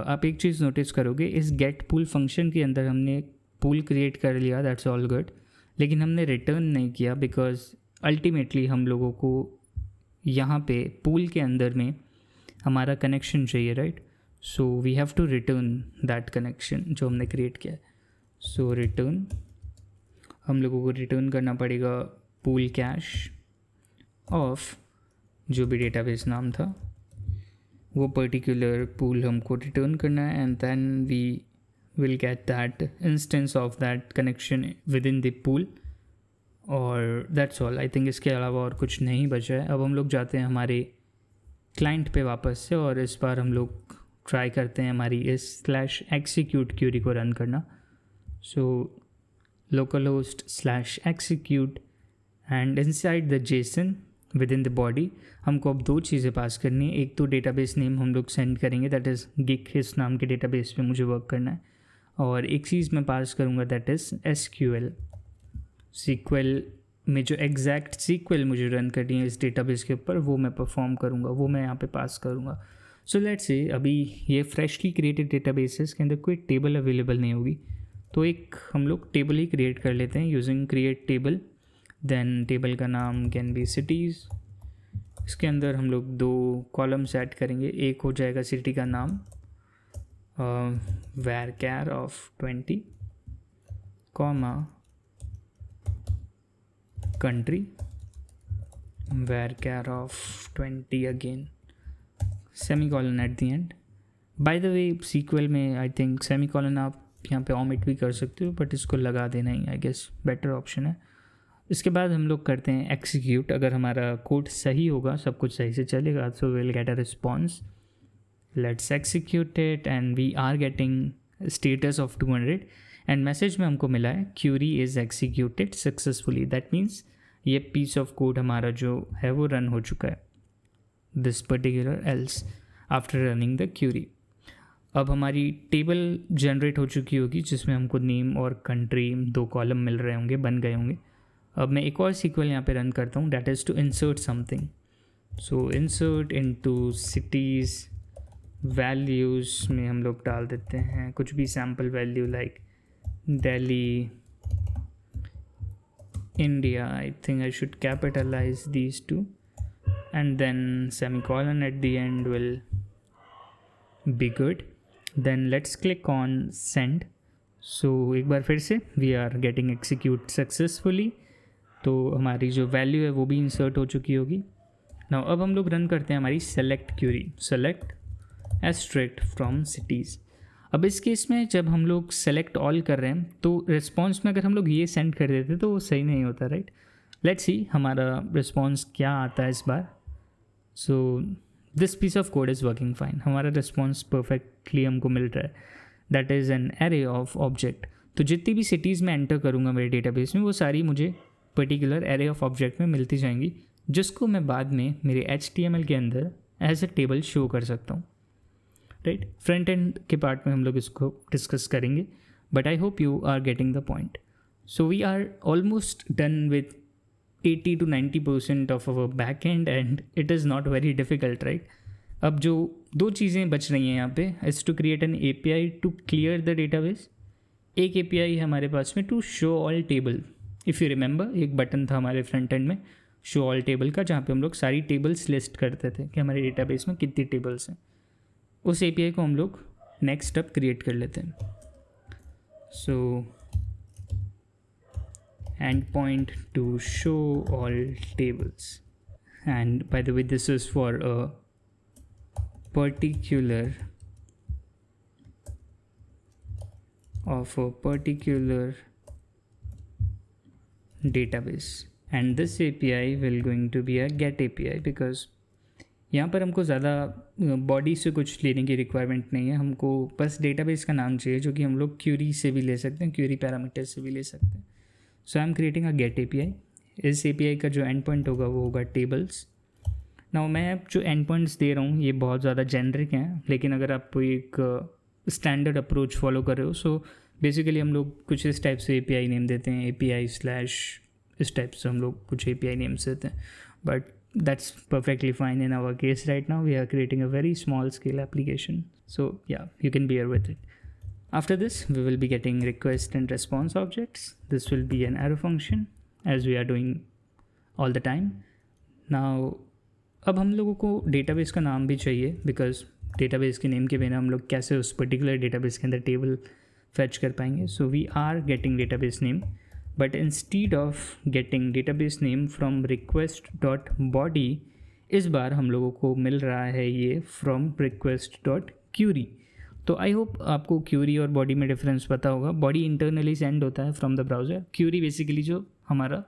आप एक चीज़ नोटिस करोगे, इस गेट पूल फंक्शन के अंदर हमने पूल क्रिएट कर लिया, दैट्स ऑल गुड, लेकिन हमने रिटर्न नहीं किया बिकॉज अल्टीमेटली हम लोगों को यहाँ पे पूल के अंदर में हमारा कनेक्शन चाहिए, right. So we have to return that connection जो हमने क्रिएट किया है। सो रिटर्न हम लोगों को रिटर्न करना पड़ेगा पूल कैश ऑफ जो भी डेटाबेस नाम था, वो पर्टिकुलर पूल हमको रिटर्न करना है, and then we will get that instance of that connection within the pool. और दैट्स ऑल, आई थिंक इसके अलावा और कुछ नहीं बचा है। अब हम लोग जाते हैं हमारे क्लाइंट पे वापस से, और इस बार हम लोग ट्राई करते हैं हमारी इस /execute क्यूरी को रन करना। सो localhost /execute and inside the Jason with in the body हमको अब दो चीज़ें पास करनी है। एक तो डेटाबेस नेम हम लोग सेंड करेंगे, दैट इज़ गिक, इस नाम के डेटाबेस पे मुझे वर्क करना है। और एक चीज़ मैं पास करूँगा दैट इज़ SQL। SQL में जो एग्जैक्ट SQL मुझे रन करनी है इस डेटाबेस के ऊपर वो मैं परफॉर्म करूँगा, वो मैं यहाँ पे पास करूँगा। सो लेट्स से अभी ये फ्रेशली क्रिएटेड डेटाबेसेस के अंदर कोई टेबल अवेलेबल नहीं होगी, तो एक हम लोग टेबल ही क्रिएट कर लेते हैं using create table. Then table का नाम कैन बी सिटीज़। इसके अंदर हम लोग 2 कॉलम्स ऐड करेंगे। एक हो जाएगा सिटी का नाम varchar of 20 comma country varchar of 20 again semicolon at the end। by the way SQL में आई थिंक semicolon आप यहाँ पे omit भी कर सकते हो, बट इसको लगा देना ही आई गेस बेटर ऑप्शन है। इसके बाद हम लोग करते हैं एक्सिक्यूट। अगर हमारा कोड सही होगा, सब कुछ सही से चलेगा, so will get a response. Let's execute it and we are getting status of 200 and message में हमको मिला है query is executed successfully. That means ये पीस ऑफ कोड हमारा जो है वो रन हो चुका है, this particular else after running the query. अब हमारी टेबल जनरेट हो चुकी होगी जिसमें हमको नेम और कंट्री 2 कॉलम मिल रहे होंगे, बन गए होंगे। अब मैं एक और SQL यहाँ पे रन करता हूँ, that is to insert something. So insert into cities values में हम लोग डाल देते हैं कुछ भी sample value like Delhi, India। I think I should capitalize these 2 and then semicolon at the end will be good। then let's click on send। so एक बार फिर से we are getting execute successfully, तो हमारी जो वैल्यू है वो भी इंसर्ट हो चुकी होगी। नाउ अब हम लोग रन करते हैं हमारी select query, select asterisk from cities. अब इस केस में जब हम लोग सेलेक्ट ऑल कर रहे हैं तो रिस्पॉन्स में अगर हम लोग ये सेंड कर देते तो वो सही नहीं होता, राइट। लेट्स सी हमारा रिस्पॉन्स क्या आता है इस बार। So this piece of code is working fine, हमारा रिस्पॉन्स परफेक्टली हमको मिल रहा है। That is an array of object. तो जितनी भी सिटीज़ में एंटर करूँगा मेरे डेटाबेस में वो सारी मुझे पर्टिकुलर एरे ऑफ ऑब्जेक्ट में मिलती जाएंगी, जिसको मैं बाद में मेरे HTML के अंदर एज अ टेबल शो कर सकता हूँ, राइट। फ्रंट एंड के पार्ट में हम लोग इसको डिस्कस करेंगे, but I hope you are getting the point. So we are almost done with 80 to 90% of our back end and it is not very difficult, right. अब जो 2 चीज़ें बच रही हैं यहाँ पे is to create an API to clear the database. एक API है हमारे पास में to show all table. If you remember एक बटन था हमारे फ्रंट एंड में शो ऑल टेबल का, जहाँ पे हम लोग सारी टेबल्स लिस्ट करते थे कि हमारे डेटाबेस में कितनी टेबल्स हैं। उस API को हम लोग नेक्स्ट स्टेप क्रिएट कर लेते हैं। सो endpoint to show all tables, and by the way this is for a particular database, and this API will going to be a get API because यहाँ पर हमको ज़्यादा बॉडी से कुछ लेने की रिक्वायरमेंट नहीं है, हमको बस डेटाबेस का नाम चाहिए जो कि हम लोग क्यूरी से भी ले सकते हैं, क्यूरी पैरामीटर से भी ले सकते हैं। So I am creating a get API। इस API का जो एंड पॉइंट होगा वो होगा टेबल्स। नाउ मैं जो एंड पॉइंट्स दे रहा हूँ ये बहुत ज़्यादा जेनरिक हैं, लेकिन अगर आप एक स्टैंडर्ड अप्रोच फॉलो कर रहे हो सो बेसिकली हम लोग कुछ इस टाइप से API नेम देते हैं, API/ इस टाइप से हम लोग कुछ API नेम्स देते हैं, but that's perfectly fine in our case right now. We are creating a very small scale application, so yeah you can bear with it। After this, we will be getting request and response objects. This will be an arrow function as we are doing all the time. Now, अब हम लोगों को डेटाबेस का नाम भी चाहिए बिकॉज डेटाबेस के नेम के बिना हम लोग कैसे उस पर्टिकुलर डेटाबेस के अंदर टेबल फैच कर पाएंगे। So we are getting database name, but instead of getting database name from request.body इस बार हम लोगों को मिल रहा है ये फ्रॉम request.query। तो आई होप आपको क्यूरी और बॉडी में डिफरेंस पता होगा। बॉडी इंटरनली सेंड होता है from the browser, query basically जो हमारा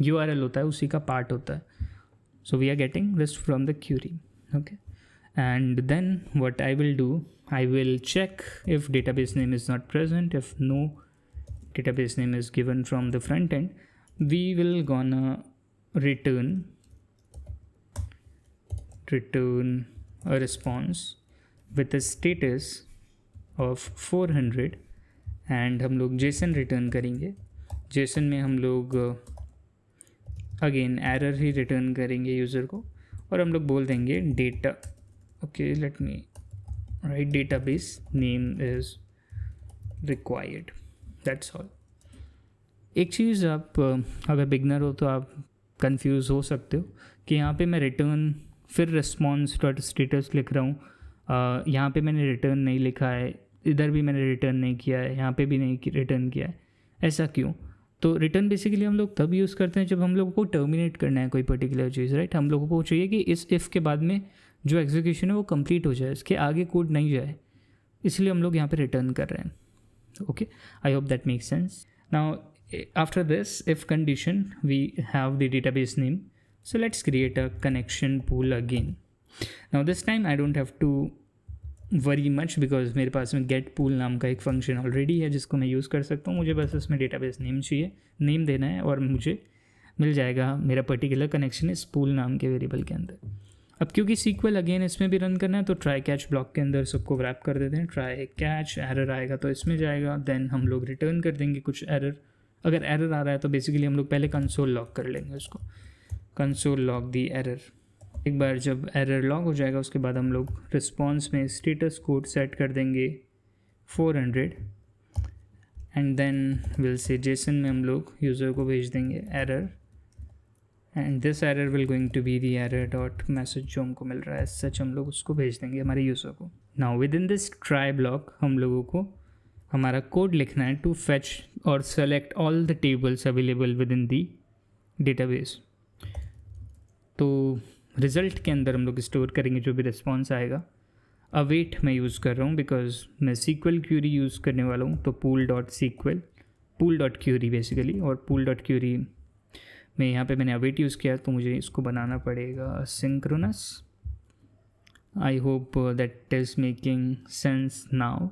URL होता है उसी का पार्ट होता है। So we are getting this from the query, okay. And then what I will do, I will check if database name is not present. If no database name is given from the front end, we will gonna return a response with a status of 400 and हम लोग जेसन रिटर्न करेंगे। जेसन में हम लोग अगेन एरर ही रिटर्न करेंगे यूज़र को, और हम लोग बोल देंगे data, okay let me right, database name is required, that's all. एक चीज़ आप अगर बिगनर हो तो आप कंफ्यूज हो सकते हो कि यहाँ पे मैं रिटर्न फिर रिस्पॉन्स डॉट स्टेटस लिख रहा हूँ, यहाँ पे मैंने रिटर्न नहीं लिखा है, इधर भी मैंने रिटर्न नहीं किया है, यहाँ पे भी नहीं रिटर्न किया है, ऐसा क्यों? तो रिटर्न बेसिकली हम लोग तब यूज़ करते हैं जब हम लोगों को टर्मिनेट करना है कोई पर्टिकुलर चीज़, राइट। हम लोगों को चाहिए कि इस इफ़ के बाद में जो एग्जीक्यूशन है वो कंप्लीट हो जाए, इसके आगे कोड नहीं जाए, इसलिए हम लोग यहाँ पे रिटर्न कर रहे हैं। Okay, I hope that makes sense. Now after this if condition we have the database name, so let's create a connection pool again. Now this time I don't have to worry much because मेरे पास में get pool नाम का एक फंक्शन ऑलरेडी है जिसको मैं यूज़ कर सकता हूँ। मुझे बस इसमें database नेम चाहिए, नेम देना है और मुझे मिल जाएगा मेरा पर्टिकुलर कनेक्शन इस pool नाम के वेरिएबल के अंदर। अब क्योंकि SQL अगेन इसमें भी रन करना है तो ट्राई कैच ब्लॉक के अंदर सबको रैप कर देते हैं। ट्राई कैच, एरर आएगा तो इसमें जाएगा, देन हम लोग रिटर्न कर देंगे कुछ एरर। अगर एरर आ रहा है तो बेसिकली हम लोग पहले कंसोल लॉग कर लेंगे उसको, कंसोल लॉग दी एरर। एक बार जब एरर लॉग हो जाएगा उसके बाद हम लोग रिस्पॉन्स में स्टेटस कोड सेट कर देंगे 400 एंड देन विल से जेसन में हम लोग यूज़र को भेज देंगे error, and this error will going to be the error dot message जो हमको मिल रहा है, सच हम लोग उसको भेज देंगे हमारे यूज़र को। Now with in this try block हम लोगों को हमारा कोड लिखना है टू फेच और select all the tables available with in the database. तो रिज़ल्ट के अंदर हम लोग स्टोर करेंगे जो भी रिस्पॉन्स आएगा। अवेट मैं यूज़ कर रहा हूँ बिकॉज मैं SQL क्यूरी यूज़ करने वाला हूँ, तो pool डॉट क्यूरी बेसिकली, और pool डॉट क्यूरी में यहाँ पे मैंने अवेट यूज़ किया तो मुझे इसको बनाना पड़ेगा synchronous. I hope that is making sense now.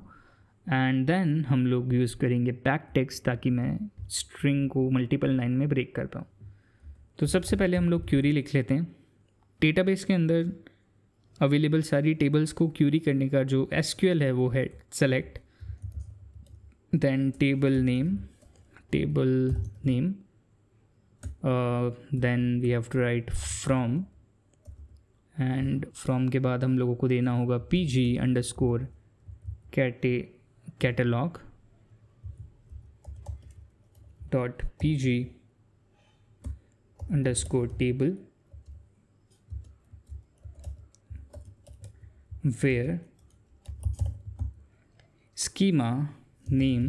And then हम लोग यूज़ करेंगे बैक टेक्स्ट ताकि मैं स्ट्रिंग को मल्टीपल लाइन में ब्रेक कर पाऊँ। तो सबसे पहले हम लोग क्यूरी लिख लेते हैं। डेटाबेस के अंदर अवेलेबल सारी टेबल्स को क्यूरी करने का जो SQL है वो है select, then table name, then we have to write from, and from के बाद हम लोगों को देना होगा pg_catalog dot pg_table where schema name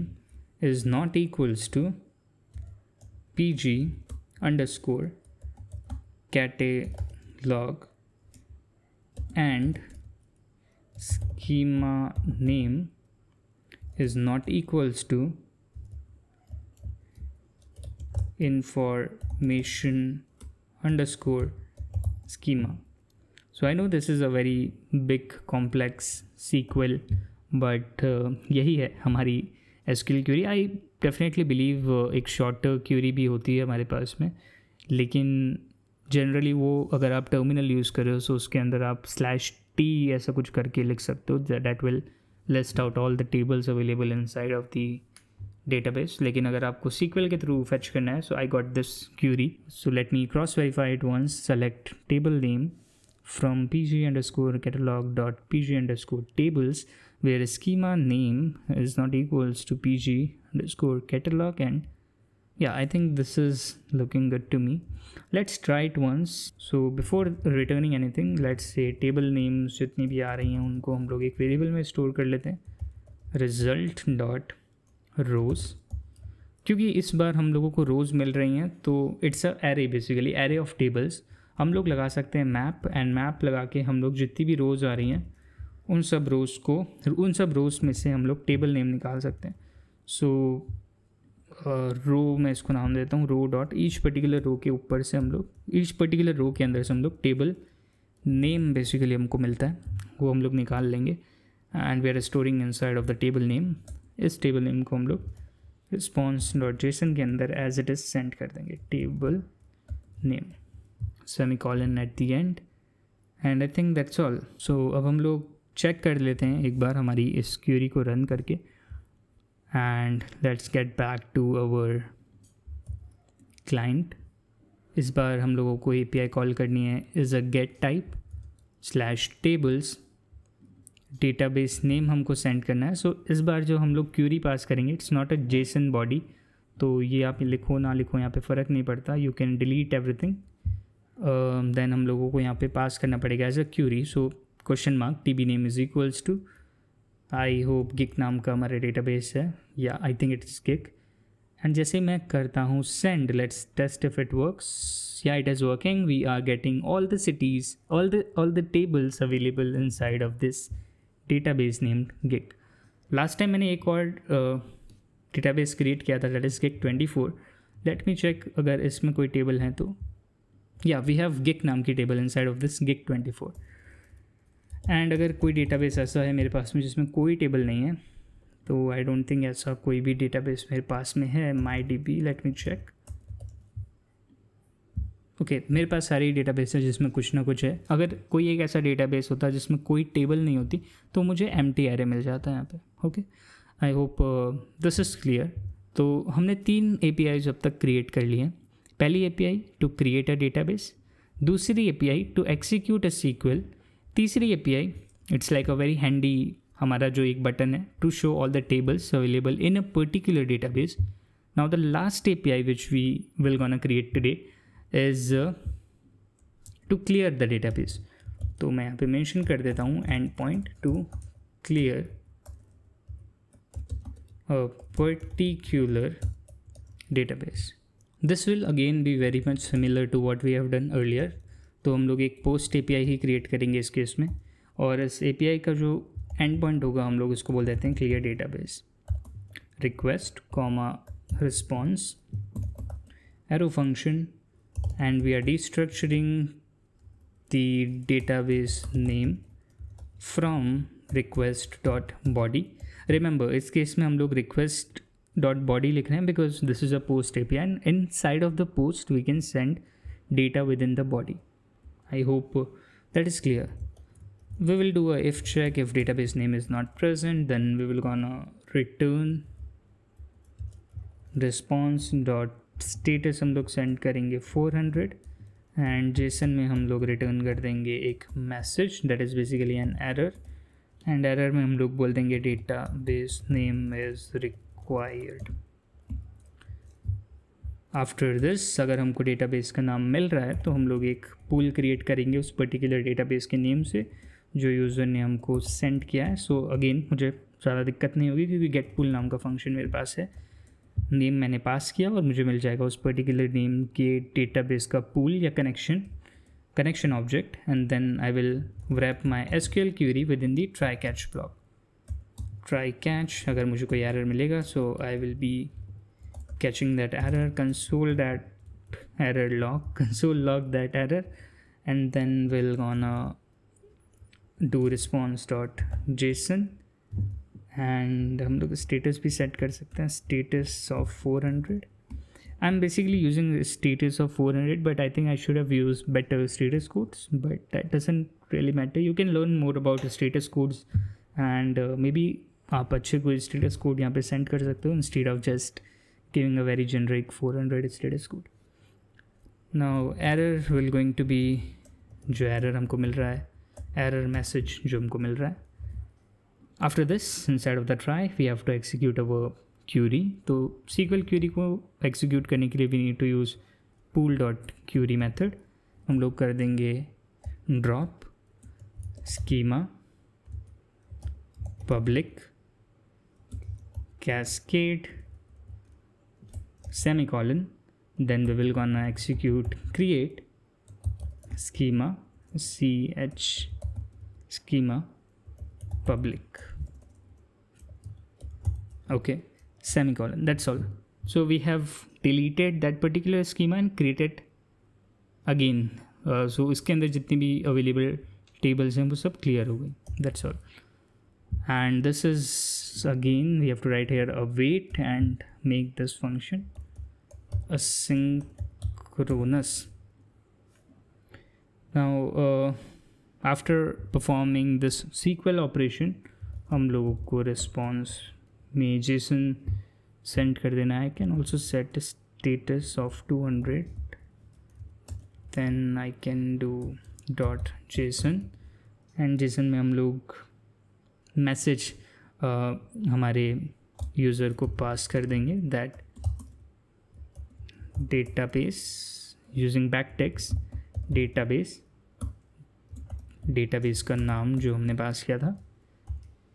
is not equals to pg_catalog and schema name is not equals to information_schema. So I know this is a very big complex SQL, but यही है हमारी SQL query. I definitely believe एक शॉर्टर क्यूरी भी होती है हमारे पास में, लेकिन जनरली वो अगर आप टर्मिनल यूज़ कर रहे हो तो उसके अंदर आप /t ऐसा कुछ करके लिख सकते हो, that will list out all the tables available inside of the database. लेकिन अगर आपको SQL के थ्रू फेच करना है, so I got this query, so let me cross verify it once. Select table name from pg_catalog.pg_tables where schema name is not equals to pg_catalog, and yeah, I think this is looking good to me. Let's try it once. So before returning anything, let's say table names जितनी भी आ रही हैं उनको हम लोग एक वेरिएबल में स्टोर कर लेते हैं, result dot rows, क्योंकि इस बार हम लोगों को रोज़ मिल रही हैं तो it's a array, basically array of tables. हम लोग लगा सकते हैं मैप, एंड मैप लगा के हम लोग जितनी भी रोज़ आ रही हैं उन सब रोज़ में से हम लोग टेबल नेम निकाल सकते हैं। सो रो मैं इसको नाम देता हूँ रो डॉट, ईच पर्टिकुलर रो के ऊपर से हम लोग, ईच पर्टिकुलर रो के अंदर से हम लोग टेबल नेम बेसिकली हमको मिलता है वो हम लोग निकाल लेंगे, and we are storing inside of the table name. इस टेबल नेम को हम लोग response.json के अंदर एज इट इज़ सेंड कर देंगे table name, semicolon at the end, and I think that's all. So अब हम लोग चेक कर लेते हैं एक बार हमारी इस क्यूरी को रन करके, and let's get back to our client. इस बार हम लोगों को API कॉल करनी है is a get type slash tables, database name हमको सेंड करना है। सो इस बार जो हम लोग क्यूरी पास करेंगे it's not a Jason body, तो ये आप लिखो ना लिखो यहाँ पे फ़र्क नहीं पड़ता, you can delete everything. Then हम लोगों को यहाँ पे पास करना पड़ेगा as a query, so question mark TB name is equals to, I hope geek नाम का हमारा डेटाबेस है, yeah I think it's geek. And जैसे मैं करता हूँ send, let's test if it works. Yeah it is working, we are getting all the cities, all the tables available inside of this database named gig। Last time मैंने एक और डेटाबेस क्रिएट किया था, that is gig 24। Let me check अगर इसमें कोई टेबल है तो, या वी हैव गिग नाम की table inside of this gig 24। And अगर कोई डेटाबेस ऐसा है मेरे पास में जिसमें कोई टेबल नहीं है, तो आई डोंट थिंक ऐसा कोई भी डेटाबेस मेरे पास में है। MyDB, let me check. Okay, मेरे पास सारी डेटाबेस है जिसमें कुछ ना कुछ है। अगर कोई एक ऐसा डेटाबेस होता है जिसमें कोई टेबल नहीं होती तो मुझे एम्प्टी एरे मिल जाता है यहाँ पे। Okay, I hope this is clear. तो हमने 3 APIs अब तक क्रिएट कर ली हैं। पहली API to create a database, दूसरी API to execute a SQL, तीसरी API it's like a very handy हमारा जो एक बटन है to show all the tables available in a particular database. Now the last API which we will gonna create today is to clear the database. तो मैं यहाँ पे मेंशन कर देता हूँ end point to clear a particular database. This will again be very much similar to what we have done earlier। तो हम लोग एक पोस्ट API ही क्रिएट करेंगे इस केस में, और इस API का जो एंड पॉइंट होगा हम लोग इसको बोल देते हैं clear database, request comma response arrow function, and we are destructuring the database name from request.body। Remember इस केस में हम लोग request.body लिख रहे हैं because this is a post API and inside of the post we can send data within the body. I hope that is clear। We will do a if check। if database name is not present, then we will gonna return response dot status हम लोग सेंड करेंगे 400, एंड JSON में हम लोग रिटर्न कर देंगे एक message that is basically an error, and error में हम लोग बोल देंगे database name is required. After this अगर हमको डेटाबेस का नाम मिल रहा है तो हम लोग एक पूल क्रिएट करेंगे उस पर्टिकुलर डेटाबेस के नेम से जो यूज़र ने हमको सेंड किया है। सो अगेन मुझे ज़्यादा दिक्कत नहीं होगी क्योंकि गेट पूल नाम का फंक्शन मेरे पास है, नेम मैंने पास किया और मुझे मिल जाएगा उस पर्टिकुलर नेम के डेटाबेस का पूल या connection object, and then I will wrap my SQL query within the try catch block। try catch अगर मुझे कोई एरर मिलेगा so I will be catching that error, console log that error, and then we'll gonna do response.json, and हम लोग स्टेटस भी सेट कर सकते हैं, status of 400। I'm basically using the status of 400, but I think I should have used better status codes, but that doesn't really matter। You can learn more about status codes, and maybe आप अच्छे कोई status code यहाँ पे send कर सकते हो instead of just giving a very generic 400 status code। Now error will going to be जो error हमको मिल रहा है, error message जो हमको मिल रहा है। After this, inside of the try, we have to execute our query। तो SQL query को execute करने के लिए we need to use pool.query method। हम लोग कर देंगे drop schema public cascade semicolon, then we will gonna execute create schema schema public, okay, semicolon, that's all। so we have deleted that particular schema and created again। so इसके अंदर जितनी भी available tables हैं वो सब clear हो गई, that's all। and this is again we have to write here a wait and make this function asynchronous। now after performing this SQL operation हम लोगों को रिस्पॉन्स में JSON सेंड कर देना है. Can also set status of 200. Then I can do .json and JSON में हम लोग मैसेज हमारे यूज़र को पास कर देंगे that database using backticks database का नाम जो हमने पास किया था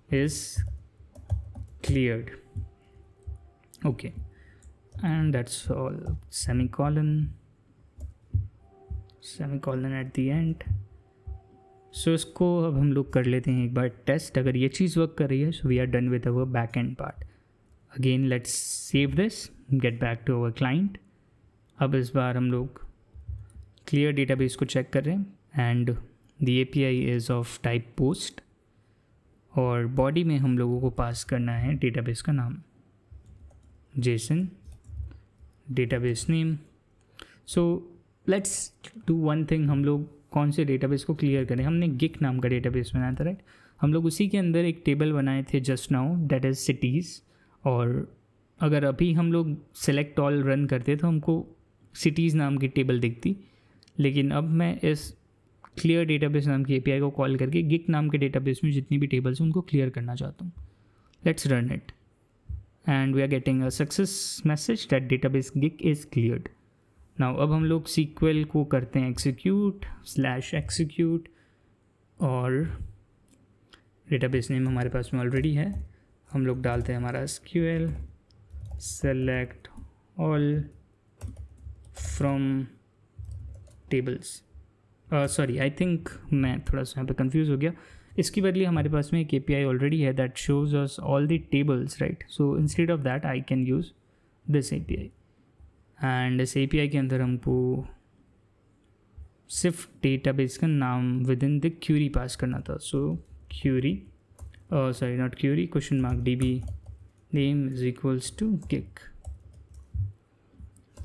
is cleared. Okay and that's all. Semicolon at the end. So इसको अब हम लोग कर लेते हैं एक बार टेस्ट. अगर ये चीज़ वर्क कर रही है so we are done with our back end part. Again let's save this, get back to our client. अब इस बार हम लोग क्लियर डेटाबेस को चेक कर रहे हैं and the API is of type post और बॉडी में हम लोगों को पास करना है डेटाबेस का नाम JSON database name. So let's do one thing. हम लोग कौन से डेटाबेस को क्लियर करें. हमने गिक नाम का डेटाबेस बनाया था राइट. हम लोग उसी के अंदर एक टेबल बनाए थे just now that is cities. और अगर अभी हम लोग सेलेक्ट ऑल रन करते तो हमको सिटीज़ नाम की टेबल दिखती. लेकिन अब मैं इस क्लियर डेटाबेस नाम की API को कॉल करके गिक नाम के डेटाबेस में जितनी भी टेबल्स हैं उनको क्लियर करना चाहता हूँ. Let's run it and we are getting a success message that database geek is cleared. Now अब हम लोग SQL को करते हैं execute और डेटाबेस नेम हमारे पास में ऑलरेडी है. हम लोग डालते हैं हमारा SQL select all from tables. Sorry I think मैं थोड़ा सा यहाँ पे कंफ्यूज हो गया. इसकी बदले हमारे पास में एक API ऑलरेडी है that shows us all the tables right. So instead of that I can use this API and इस API के अंदर हमको सिर्फ डेटाबेस का नाम within the query pass करना था. So query question mark DB name is equals to gig.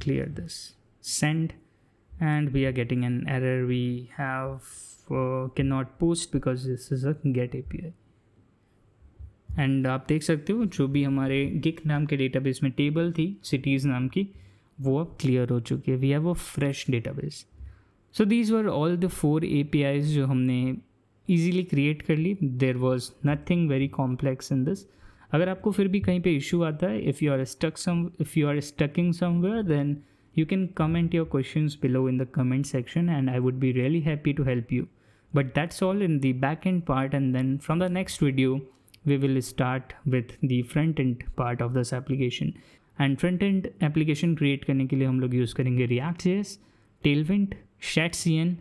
Clear this, send, and we are getting an error. We have cannot post because this is a get API. And आप देख सकते हो जो भी हमारे गिक नाम के डेटाबेस में टेबल थी सिटीज़ नाम की वो अब क्लियर हो चुकी है. We have a fresh database. So these were all the 4 APIs जो हमने ईजीली क्रिएट कर ली. There was nothing very complex in this. अगर आपको फिर भी कहीं पे इशू आता है if you are stucking somewhere then you can comment your questions below in the comment section and I would be really happy to help you. But that's all in the backend part, and then from the next video we will start with the front end part of this application. And front end application create करने के लिए हम लोग use करेंगे React.js, Tailwind, ShatCN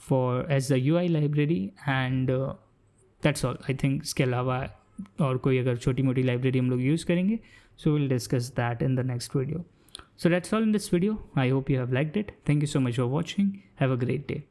for as the UI library and that's all. I think इसके अलावा और कोई अगर छोटी मोटी लाइब्रेरी हम लोग यूज़ करेंगे so we'll discuss that in the next video. So that's all in this video. I hope you have liked it. Thank you so much for watching. Have a great day.